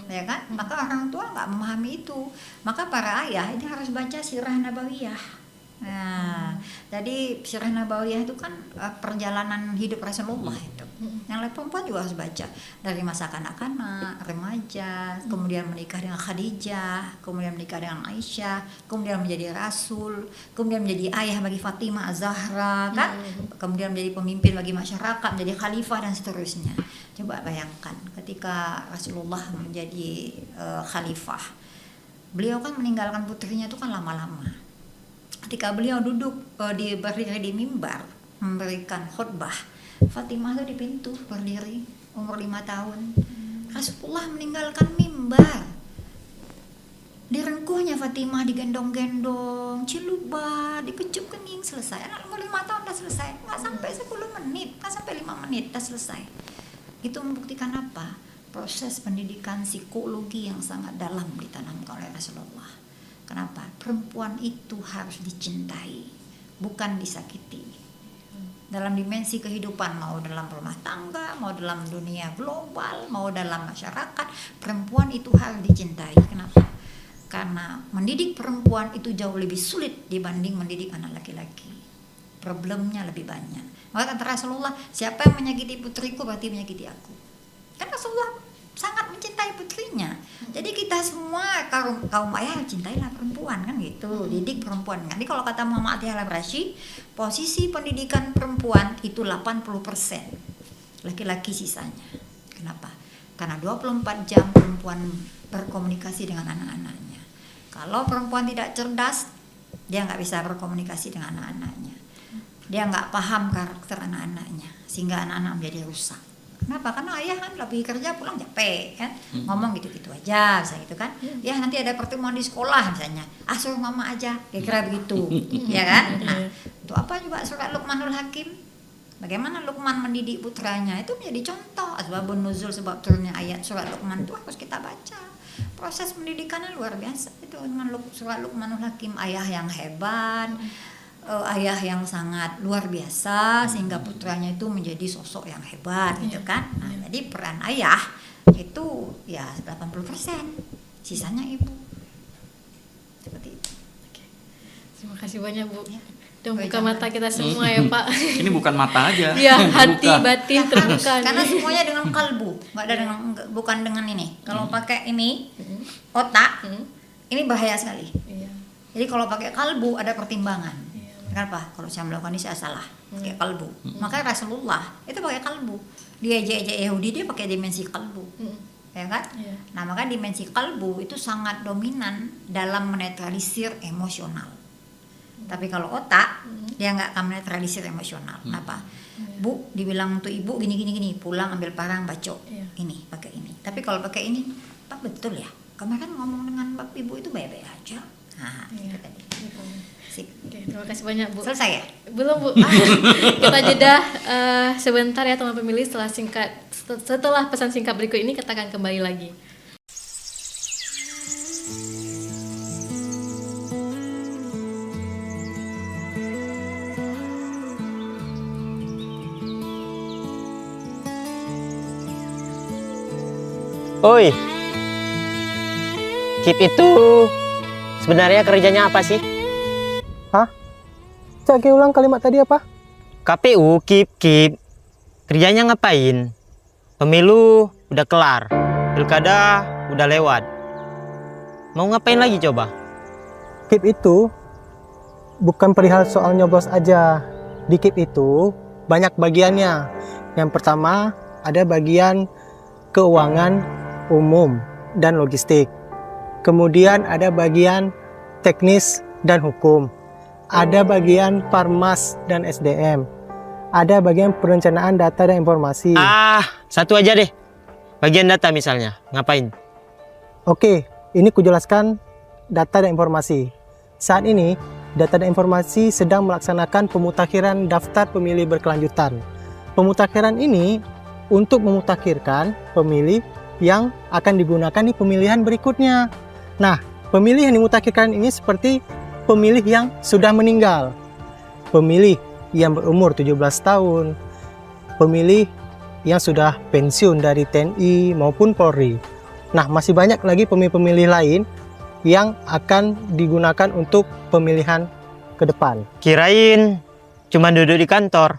Ya kan? Maka orang tua nggak memahami itu. Maka para ayah ini harus baca Sirah Nabawiyah. Nah, jadi Sirah Nabawiyah itu kan perjalanan hidup Rasulullah itu. Yang perempuan juga harus baca dari masa kanak-kanak, remaja, kemudian menikah dengan Khadijah, kemudian menikah dengan Aisyah, kemudian menjadi rasul, kemudian menjadi ayah bagi Fatimah Az-Zahra, kan? Kemudian menjadi pemimpin bagi masyarakat, menjadi khalifah dan seterusnya. Coba bayangkan ketika Rasulullah menjadi khalifah, beliau kan meninggalkan putrinya itu kan lama-lama. Ketika beliau duduk berdiri di mimbar memberikan khutbah, Fatimah itu di pintu berdiri, umur 5 tahun. Rasulullah meninggalkan mimbar. Direngkuhnya Fatimah, digendong-gendong, ciluba, dikecup kening, selesai. Anak umur 5 tahun udah selesai. Nggak sampai 10 menit, nggak sampai 5 menit udah selesai. Itu membuktikan apa? Proses pendidikan psikologi yang sangat dalam ditanamkan oleh Rasulullah. Kenapa? Perempuan itu harus dicintai, bukan disakiti. Dalam dimensi kehidupan, mau dalam rumah tangga, mau dalam dunia global, mau dalam masyarakat, perempuan itu harus dicintai. Kenapa? Karena mendidik perempuan itu jauh lebih sulit dibanding mendidik anak laki-laki. Problemnya lebih banyak. Maka kata Rasulullah, siapa yang menyakiti putriku berarti menyakiti aku. Kan Rasulullah sangat mencintai putrinya. Jadi kita semua kaum ayah cintailah perempuan kan gitu, didik perempuan. Jadi kalau kata Muhammad Atiyah Al-Abrashi, posisi pendidikan perempuan itu 80%, laki-laki sisanya. Kenapa? Karena 24 jam perempuan berkomunikasi dengan anak-anaknya. Kalau perempuan tidak cerdas, dia nggak bisa berkomunikasi dengan anak-anaknya. Dia nggak paham karakter anak-anaknya, sehingga anak-anak menjadi rusak. Kenapa? Karena ayah kan lebih kerja pulang capek kan, ngomong gitu-gitu aja, misalnya gitu kan. Ya nanti ada pertemuan di sekolah misalnya, suruh mama aja, kira-kira begitu, ya kan. Nah, itu apa juga surat Luqmanul Hakim? Bagaimana Luqman mendidik putranya itu menjadi contoh. Asbabun nuzul, sebab turunnya ayat surat Luqman itu harus kita baca. Proses pendidikannya luar biasa itu dengan surat Luqmanul Hakim, ayah yang hebat. Ayah yang sangat luar biasa sehingga putranya itu menjadi sosok yang hebat gitu kan. Nah, jadi peran ayah itu ya 80%, sisanya ibu. Seperti itu. Oke. Terima kasih banyak Bu. Dan buka mata kita semua ya Pak. Ini bukan mata aja. Iya, hati batin terbuka. Karena semuanya dengan kalbu, bukan dengan ini. Kalau pakai ini otak, ini bahaya sekali. Jadi kalau pakai kalbu ada pertimbangan. Kenapa? Kalau saya melakukan ini saya salah, pakai kalbu. Makanya Rasulullah itu pakai kalbu. dia ejek-ejek Yahudi dia pakai dimensi kalbu, ya kan? Iya. Nah maka dimensi kalbu itu sangat dominan dalam menetralisir emosional. Tapi kalau otak dia nggak akan menetralisir emosional. Kenapa? Bu, dibilang untuk ibu gini, pulang ambil parang bacok, ini pakai ini. Tapi kalau pakai ini, Pak betul ya. Kemarin ngomong dengan Bapak Ibu itu baik-baik aja. Nah, itu tadi. Sip. Oke, terima kasih banyak Bu. Selesai ya? Belum Bu. Kita jeda sebentar ya teman pemilih, setelah pesan singkat berikut ini kita akan kembali lagi. Oi, KIP itu sebenarnya kerjanya apa sih? Hah? Cak, ulang kalimat tadi apa? KPU, KIP. Kerjanya ngapain? Pemilu udah kelar, pilkada udah lewat. Mau ngapain lagi coba? KIP itu bukan perihal soal nyoblos aja. Di KIP itu banyak bagiannya. Yang pertama ada bagian keuangan umum dan logistik. Kemudian ada bagian teknis dan hukum. Ada bagian Parmas dan SDM. Ada bagian perencanaan data dan informasi. Satu aja deh. Bagian data misalnya, ngapain? Oke, ini kujelaskan data dan informasi. Saat ini, data dan informasi sedang melaksanakan pemutakhiran daftar pemilih berkelanjutan. Pemutakhiran ini untuk memutakhirkan pemilih yang akan digunakan di pemilihan berikutnya. Nah, pemilih yang dimutakhirkan ini seperti pemilih yang sudah meninggal, pemilih yang berumur 17 tahun, pemilih yang sudah pensiun dari TNI maupun Polri. Nah, masih banyak lagi pemilih-pemilih lain yang akan digunakan untuk pemilihan ke depan. Kirain cuma duduk di kantor.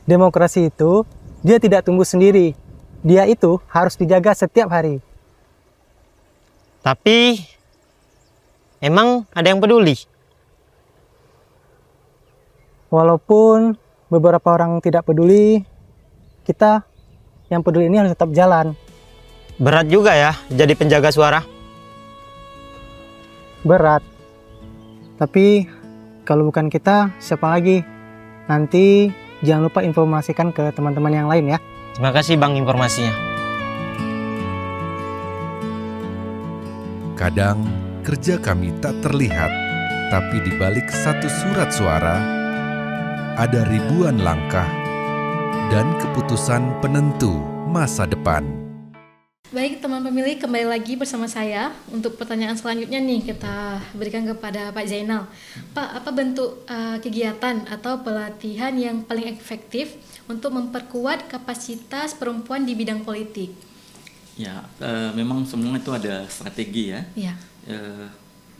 Demokrasi itu dia tidak tumbuh sendiri. Dia itu harus dijaga setiap hari. Tapi emang ada yang peduli? Walaupun beberapa orang tidak peduli, kita yang peduli ini harus tetap jalan. Berat juga ya jadi penjaga suara. Berat. Tapi kalau bukan kita, siapa lagi? Nanti jangan lupa informasikan ke teman-teman yang lain ya. Terima kasih Bang informasinya. Kadang kerja kami tak terlihat, tapi di balik satu surat suara, ada ribuan langkah dan keputusan penentu masa depan. Baik teman pemilih, kembali lagi bersama saya. Untuk pertanyaan selanjutnya nih kita berikan kepada Pak Zainal. Pak, apa bentuk kegiatan atau pelatihan yang paling efektif untuk memperkuat kapasitas perempuan di bidang politik? Ya, memang semua itu ada strategi ya. Iya.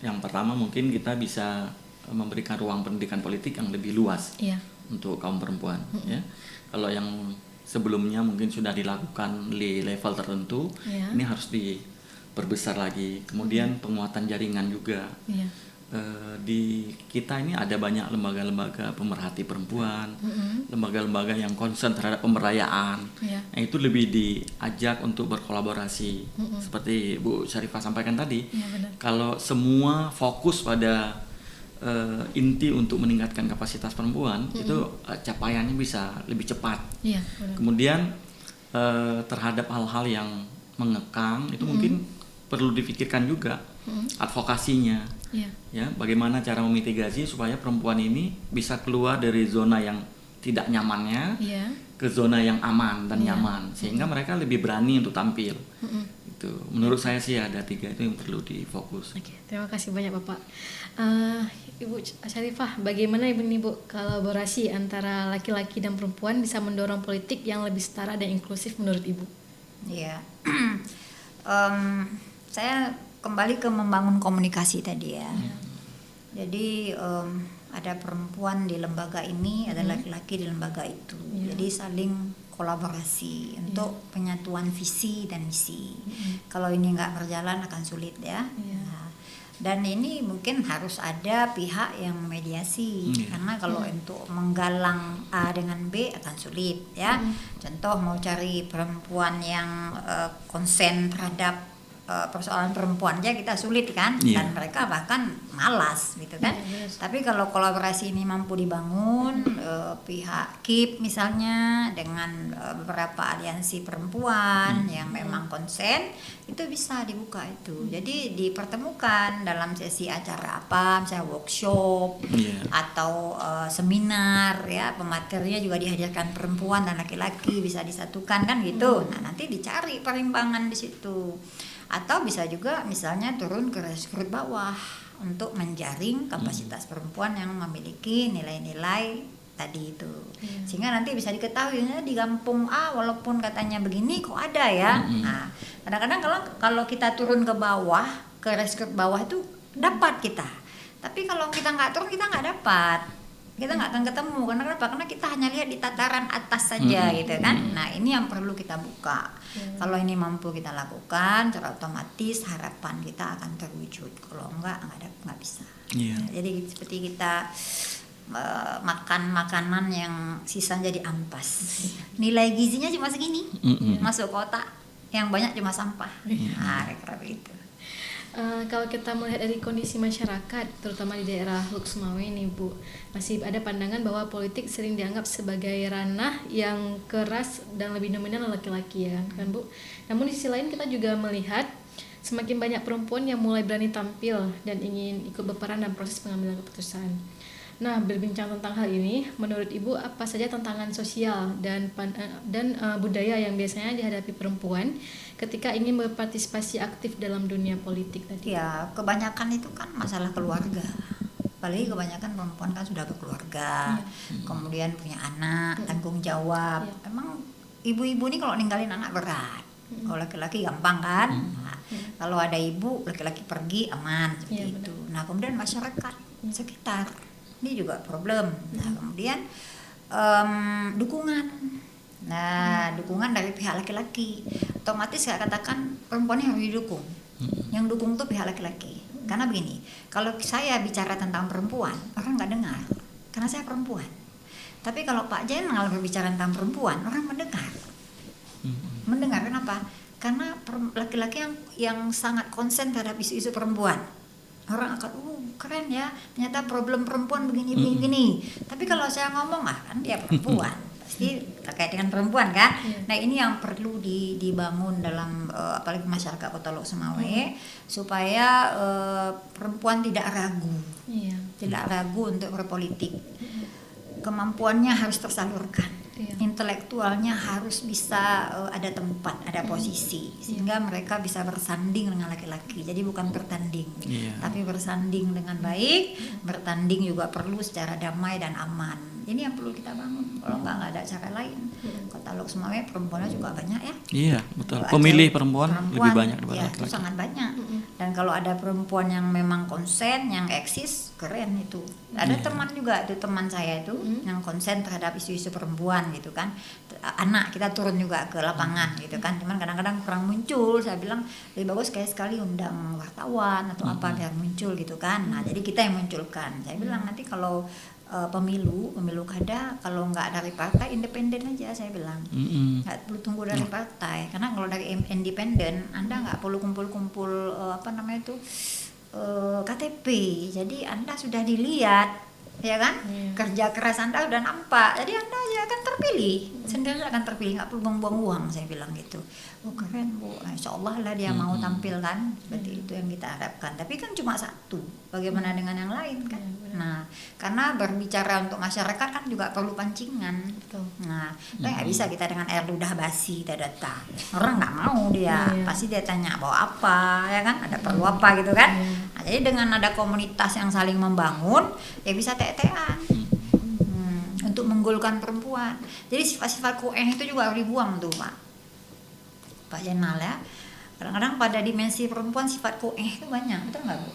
Yang pertama mungkin kita bisa memberikan ruang pendidikan politik yang lebih luas untuk kaum perempuan. Ya. Kalau yang sebelumnya mungkin sudah dilakukan di level tertentu, ini harus diperbesar lagi. Kemudian penguatan jaringan juga. Di kita ini ada banyak lembaga-lembaga pemerhati perempuan, lembaga-lembaga yang concern terhadap pemberdayaan. Nah, itu lebih diajak untuk berkolaborasi. Seperti Bu Syarifah sampaikan tadi, kalau semua fokus pada inti untuk meningkatkan kapasitas perempuan, itu capaiannya bisa lebih cepat. Kemudian terhadap hal-hal yang mengekang itu mungkin perlu difikirkan juga advokasinya, ya bagaimana cara memitigasi supaya perempuan ini bisa keluar dari zona yang tidak nyamannya ke zona yang aman dan nyaman, sehingga mereka lebih berani untuk tampil. Itu menurut saya sih ada 3 itu yang perlu difokus. Oke, terima kasih banyak Bapak. Ibu Syarifah, bagaimana Ibu kolaborasi antara laki-laki dan perempuan bisa mendorong politik yang lebih setara dan inklusif menurut Ibu? Iya, saya kembali ke membangun komunikasi tadi ya. Jadi ada perempuan di lembaga ini, ada laki-laki di lembaga itu. Jadi saling kolaborasi untuk penyatuan visi dan misi. Kalau ini nggak berjalan akan sulit ya. Nah, Dan ini mungkin harus ada pihak yang mediasi, karena kalau untuk menggalang A dengan B akan sulit ya. Contoh mau cari perempuan yang konsen terhadap persoalan perempuan aja kita sulit kan, dan mereka bahkan malas gitu kan. Tapi kalau kolaborasi ini mampu dibangun, pihak KIP misalnya dengan beberapa aliansi perempuan yang memang konsen, itu bisa dibuka itu. Jadi dipertemukan dalam sesi acara apa, misalnya workshop atau seminar ya, pematerinya juga dihadirkan perempuan dan laki-laki bisa disatukan kan gitu. Nah, nanti dicari perimbangan di situ. Atau bisa juga misalnya turun ke grassroots bawah untuk menjaring kapasitas perempuan yang memiliki nilai-nilai tadi itu, sehingga nanti bisa diketahui di kampung A walaupun katanya begini kok ada ya. Nah, kadang-kadang kalau kita turun ke bawah, ke grassroots bawah itu dapat kita, tapi kalau kita nggak turun kita nggak dapat, kita nggak akan ketemu. Karena kenapa? Karena kita hanya lihat di tataran atas saja gitu kan. Nah, ini yang perlu kita buka. Kalau ini mampu kita lakukan, secara otomatis harapan kita akan terwujud. Kalau enggak bisa. Jadi seperti kita makan makanan yang sisa jadi ampas, nilai gizinya cuma segini, masuk kotak, yang banyak cuma sampah. Nah, kira-kira begitu. Kalau kita melihat dari kondisi masyarakat, terutama di daerah Lok Sumawe ini, Bu, masih ada pandangan bahwa politik sering dianggap sebagai ranah yang keras dan lebih dominan oleh laki-laki ya kan, Bu. Namun di sisi lain kita juga melihat semakin banyak perempuan yang mulai berani tampil dan ingin ikut berperan dalam proses pengambilan keputusan. Nah, berbincang tentang hal ini, menurut Ibu apa saja tantangan sosial dan budaya yang biasanya dihadapi perempuan ketika ingin berpartisipasi aktif dalam dunia politik tadi? Ya, kebanyakan itu kan masalah keluarga. Apalagi kebanyakan perempuan kan sudah berkeluarga, kemudian punya anak, tanggung jawab. Emang ibu-ibu ini kalau ninggalin anak berat. Kalau laki-laki gampang kan? Nah, kalau ada ibu, laki-laki pergi aman seperti itu. Nah, kemudian masyarakat sekitar ini juga problem. Nah, kemudian dukungan. Nah, dukungan dari pihak laki-laki. Otomatis saya katakan perempuannya harus didukung. Yang dukung tuh pihak laki-laki. Karena begini, kalau saya bicara tentang perempuan, orang nggak dengar, karena saya perempuan. Tapi kalau Pak Jenderal berbicara tentang perempuan, orang mendengar. Mendengar kenapa? Karena laki-laki yang sangat konsen terhadap isu-isu perempuan. Orang akan, keren ya, ternyata problem perempuan begini. Tapi kalau saya ngomong, kan dia perempuan, pasti terkait dengan perempuan kan. Nah, ini yang perlu dibangun dalam apalagi masyarakat Kota Lok Sumawe, supaya perempuan tidak ragu, tidak ragu untuk berpolitik. Kemampuannya harus tersalurkan. Intelektualnya harus bisa ada tempat, ada posisi, sehingga mereka bisa bersanding dengan laki-laki. Jadi bukan bertanding, tapi bersanding dengan baik. Bertanding juga perlu secara damai dan aman. Ini yang perlu kita bangun. Kalau nggak ada cara lain. Kota Lok Sumawe perempuannya juga banyak ya. Iya, betul. Pemilih perempuan lebih banyak daripada laki-laki. Itu sangat banyak. Dan kalau ada perempuan yang memang konsen, yang eksis, keren itu. Ada teman juga, itu teman saya itu yang konsen terhadap isu-isu perempuan gitu kan. Anak kita turun juga ke lapangan gitu kan. Cuman kadang-kadang kurang muncul. Saya bilang lebih bagus sekali undang wartawan atau apa biar muncul gitu kan. Nah, jadi kita yang munculkan. Saya bilang nanti kalau pemilu kada, kalau nggak dari partai, independen aja, saya bilang. Nggak perlu tunggu dari partai, karena kalau dari independen Anda nggak perlu kumpul-kumpul KTP, jadi Anda sudah dilihat ya kan, kerja keras Anda udah nampak, jadi Anda ya akan terpilih, sendiri akan terpilih, nggak perlu buang-buang uang, saya bilang gitu. Keren Bu, insya Allah lah dia mau tampil kan, seperti itu yang kita harapkan. Tapi kan cuma satu, bagaimana dengan yang lain kan? Nah, karena berbicara untuk masyarakat kan juga perlu pancingan. Nah, nggak bisa kita dengan air ludah basi data. Orang nggak mau dia, pasti dia tanya bawa apa, ya kan? Ada perlu apa gitu kan? Nah, jadi dengan ada komunitas yang saling membangun, ya bisa tetean untuk menggolkan perempuan. Jadi sifat-sifat kueng itu juga harus dibuang tuh Pak Jenal ya. Kadang-kadang pada dimensi perempuan sifat kueng itu banyak, betul nggak Bu?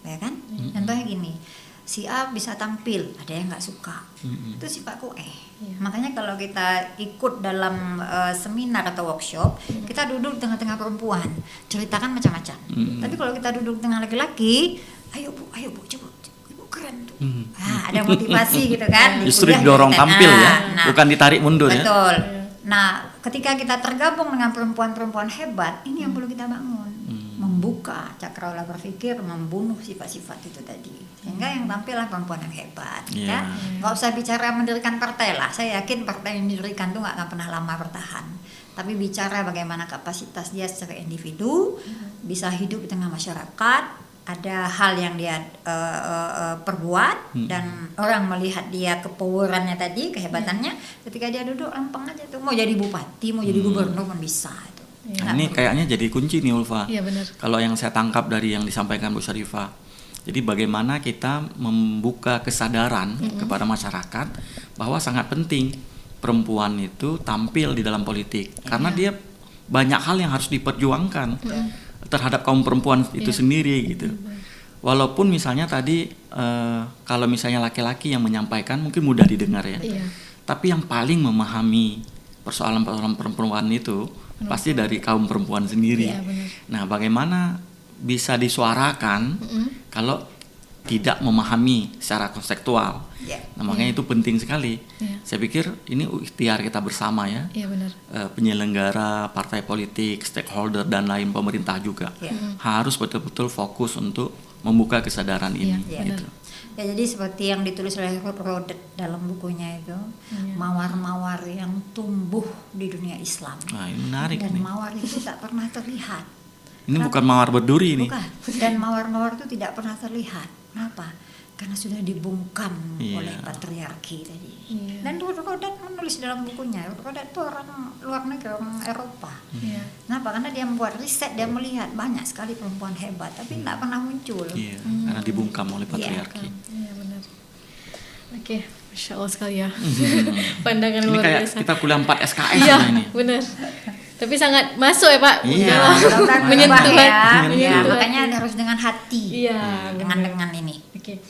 Ya kan? Contohnya gini. si A bisa tampil, ada yang nggak suka. Itu sifatku. Makanya kalau kita ikut dalam seminar atau workshop, kita duduk tengah-tengah perempuan, ceritakan macam-macam. Tapi kalau kita duduk tengah laki-laki, ayo bu, coba, ibu keren tuh. Ada motivasi gitu kan. Justru didorong tampil ya, bukan ditarik mundur ya. Betul. Nah, ketika kita tergabung dengan perempuan-perempuan hebat, ini yang perlu kita bangun. Membuka cakrawala berpikir, membunuh sifat-sifat itu tadi. Sehingga yang tampillah perempuan yang hebat. Ya. Nggak usah bicara mendirikan partai lah. Saya yakin partai yang didirikan itu nggak akan pernah lama bertahan. Tapi bicara bagaimana kapasitas dia secara individu, bisa hidup di tengah masyarakat, ada hal yang dia perbuat, dan orang melihat dia kepowerannya tadi, kehebatannya. Ketika dia duduk lempeng aja tuh, mau jadi bupati, mau jadi gubernur pun bisa itu. Nah, ini kayaknya jadi kunci nih Ulfa. Iya benar. Kalau yang saya tangkap dari yang disampaikan Bu Syarifah, jadi bagaimana kita membuka kesadaran kepada masyarakat bahwa sangat penting perempuan itu tampil di dalam politik, karena dia banyak hal yang harus diperjuangkan terhadap kaum perempuan itu sendiri gitu. Walaupun misalnya tadi kalau misalnya laki-laki yang menyampaikan mungkin mudah didengar ya, tapi yang paling memahami persoalan-persoalan perempuan itu pasti dari kaum perempuan sendiri. Nah, bagaimana bisa disuarakan kalau tidak memahami secara konseptual? Nah, makanya itu penting sekali. Saya pikir ini ikhtiar kita bersama ya. Penyelenggara, partai politik, stakeholder dan lain pemerintah juga harus betul-betul fokus untuk membuka kesadaran ini. Gitu. Ya, jadi seperti yang ditulis oleh Ruth Rodet dalam bukunya itu, mawar-mawar yang tumbuh di dunia Islam. Nah, ini menarik. Dan nih. mawar itu tak pernah terlihat. Ini bukan mawar berduri ini. Bukan. Dan mawar-mawar itu tidak pernah terlihat. Kenapa? Karena sudah dibungkam oleh patriarki tadi. Dan Ruth Rodet menulis dalam bukunya, Ruth Rodet itu orang luar negeri, orang Eropa. Kenapa? Karena dia membuat riset, dia melihat banyak sekali perempuan hebat, tapi tidak pernah muncul. Karena dibungkam oleh patriarki. Iya benar. Oke, Masya Allah sekali ya. Pandangan Ini luar kayak biasa. kita kuliah 4 SKS ini. Benar. Tapi sangat masuk ya Pak. Menyentuh menyentuh. Makanya harus dengan hati. Dengan ini. Oke.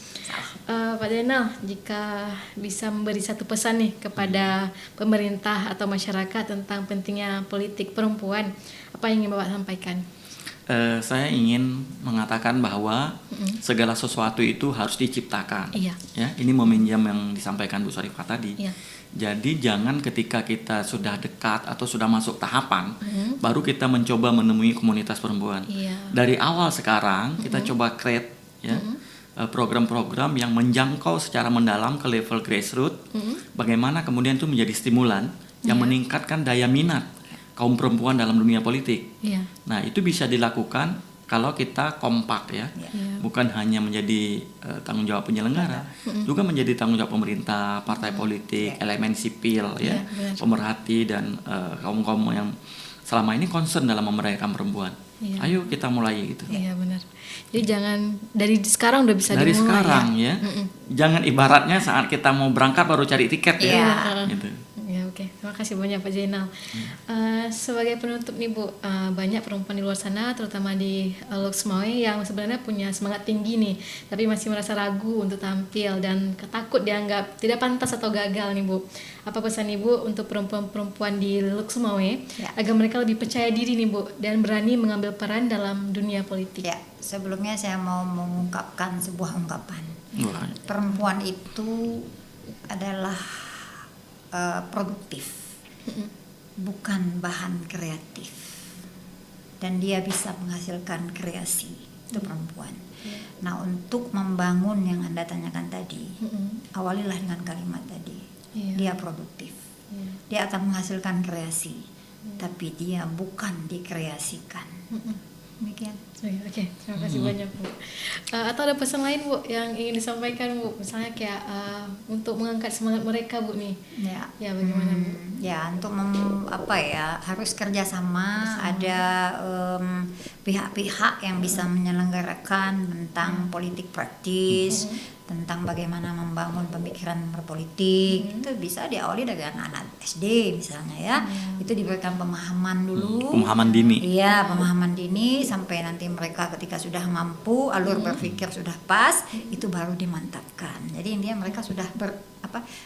Pak Zainal, jika bisa memberi satu pesan nih kepada pemerintah atau masyarakat tentang pentingnya politik perempuan, apa yang ingin Bapak sampaikan? Saya ingin mengatakan bahwa segala sesuatu itu harus diciptakan. Ya, ini meminjam yang disampaikan Bu Syarifah tadi. Jadi jangan ketika kita sudah dekat atau sudah masuk tahapan, baru kita mencoba menemui komunitas perempuan. Dari awal sekarang kita coba create ya. Program-program yang menjangkau secara mendalam ke level grassroots, bagaimana kemudian itu menjadi stimulan yang meningkatkan daya minat kaum perempuan dalam dunia politik. Nah, itu bisa dilakukan kalau kita kompak ya, bukan hanya menjadi tanggung jawab penyelenggara, juga menjadi tanggung jawab pemerintah, partai politik, elemen sipil ya, pemerhati dan kaum-kaum yang selama ini concern dalam memerdekakan perempuan. Ayo kita mulai gitu. Iya benar. Jadi jangan dari sekarang udah bisa dari dimulai sekarang ya. Jangan ibaratnya saat kita mau berangkat baru cari tiket ya. Gitu. Ya oke. Terima kasih banyak Pak Zainal. Sebagai penutup nih Bu, banyak perempuan di luar sana terutama di Loksmawe yang sebenarnya punya semangat tinggi nih, tapi masih merasa ragu untuk tampil dan takut dianggap tidak pantas atau gagal nih Bu. Apa pesan Ibu untuk perempuan-perempuan di Loksmawe agar mereka lebih percaya diri nih Bu dan berani mengambil peran dalam dunia politik? Ya, sebelumnya saya mau mengungkapkan sebuah ungkapan. Perempuan itu adalah produktif, bukan bahan kreatif, dan dia bisa menghasilkan kreasi. Itu perempuan. Nah, untuk membangun yang Anda tanyakan tadi, awalilah dengan kalimat tadi. Dia produktif, dia akan menghasilkan kreasi, tapi dia bukan dikreasikan. Demikian. Oke, terima kasih banyak Bu. Atau ada pesan lain Bu yang ingin disampaikan Bu, misalnya kayak untuk mengangkat semangat mereka Bu nih? Ya bagaimana Bu? Ya, untuk harus kerjasama. Ada pihak-pihak yang bisa menyelenggarakan tentang politik praktis, tentang bagaimana membangun pemikiran berpolitik. Itu bisa diawali dari anak-anak SD misalnya ya. Itu diberikan pemahaman dulu. Pemahaman dini. Iya, pemahaman dini sampai nanti mereka ketika sudah mampu, alur berpikir sudah pas, itu baru dimantapkan. Jadi intinya mereka sudah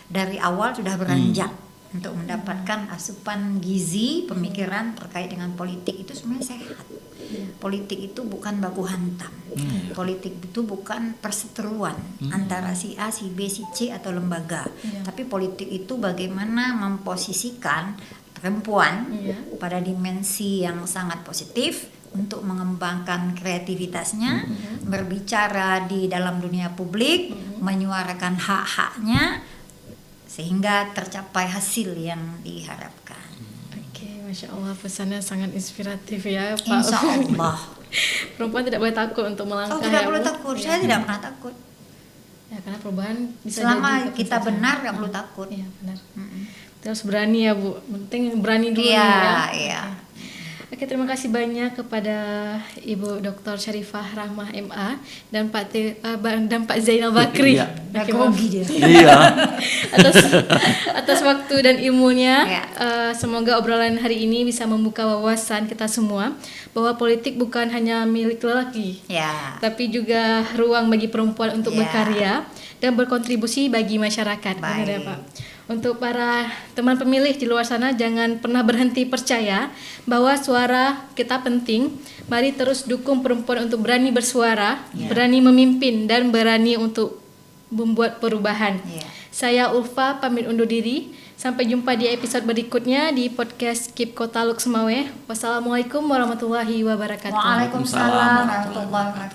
dari awal sudah beranjak untuk mendapatkan asupan gizi pemikiran terkait dengan politik itu sebenarnya sehat. Politik itu bukan baku hantam. Politik itu bukan perseteruan antara si A, si B, si C atau lembaga. Tapi politik itu bagaimana memposisikan perempuan pada dimensi yang sangat positif untuk mengembangkan kreativitasnya, berbicara di dalam dunia publik, menyuarakan hak-haknya sehingga tercapai hasil yang diharapkan. Masya Allah, pesannya sangat inspiratif ya Pak. Insya Allah. Perempuan tidak boleh takut untuk melangkah. Tidak perlu takut, saya tidak pernah takut. Ya, karena perubahan bisa selama kita benar nggak perlu takut. Iya benar. Terus berani ya Bu, penting berani dulu ya. Iya. Oke, terima kasih banyak kepada Ibu Dr. Syarifah Rahmah MA dan Pak Zainal Bakri. Iya. Grogi dia. Iya. atas waktu dan ilmunya. Ya. Semoga obrolan hari ini bisa membuka wawasan kita semua bahwa politik bukan hanya milik lelaki, tapi juga ruang bagi perempuan untuk berkarya dan berkontribusi bagi masyarakat. Benar ya Pak? Untuk para teman pemilih di luar sana, jangan pernah berhenti percaya bahwa suara kita penting. Mari terus dukung perempuan untuk berani bersuara, berani memimpin, dan berani untuk membuat perubahan. Saya Ulfa pamit undur diri. Sampai jumpa di episode berikutnya di podcast KIP Kota Lhokseumawe. Wassalamualaikum warahmatullahi wabarakatuh. Waalaikumsalam warahmatullahi wabarakatuh.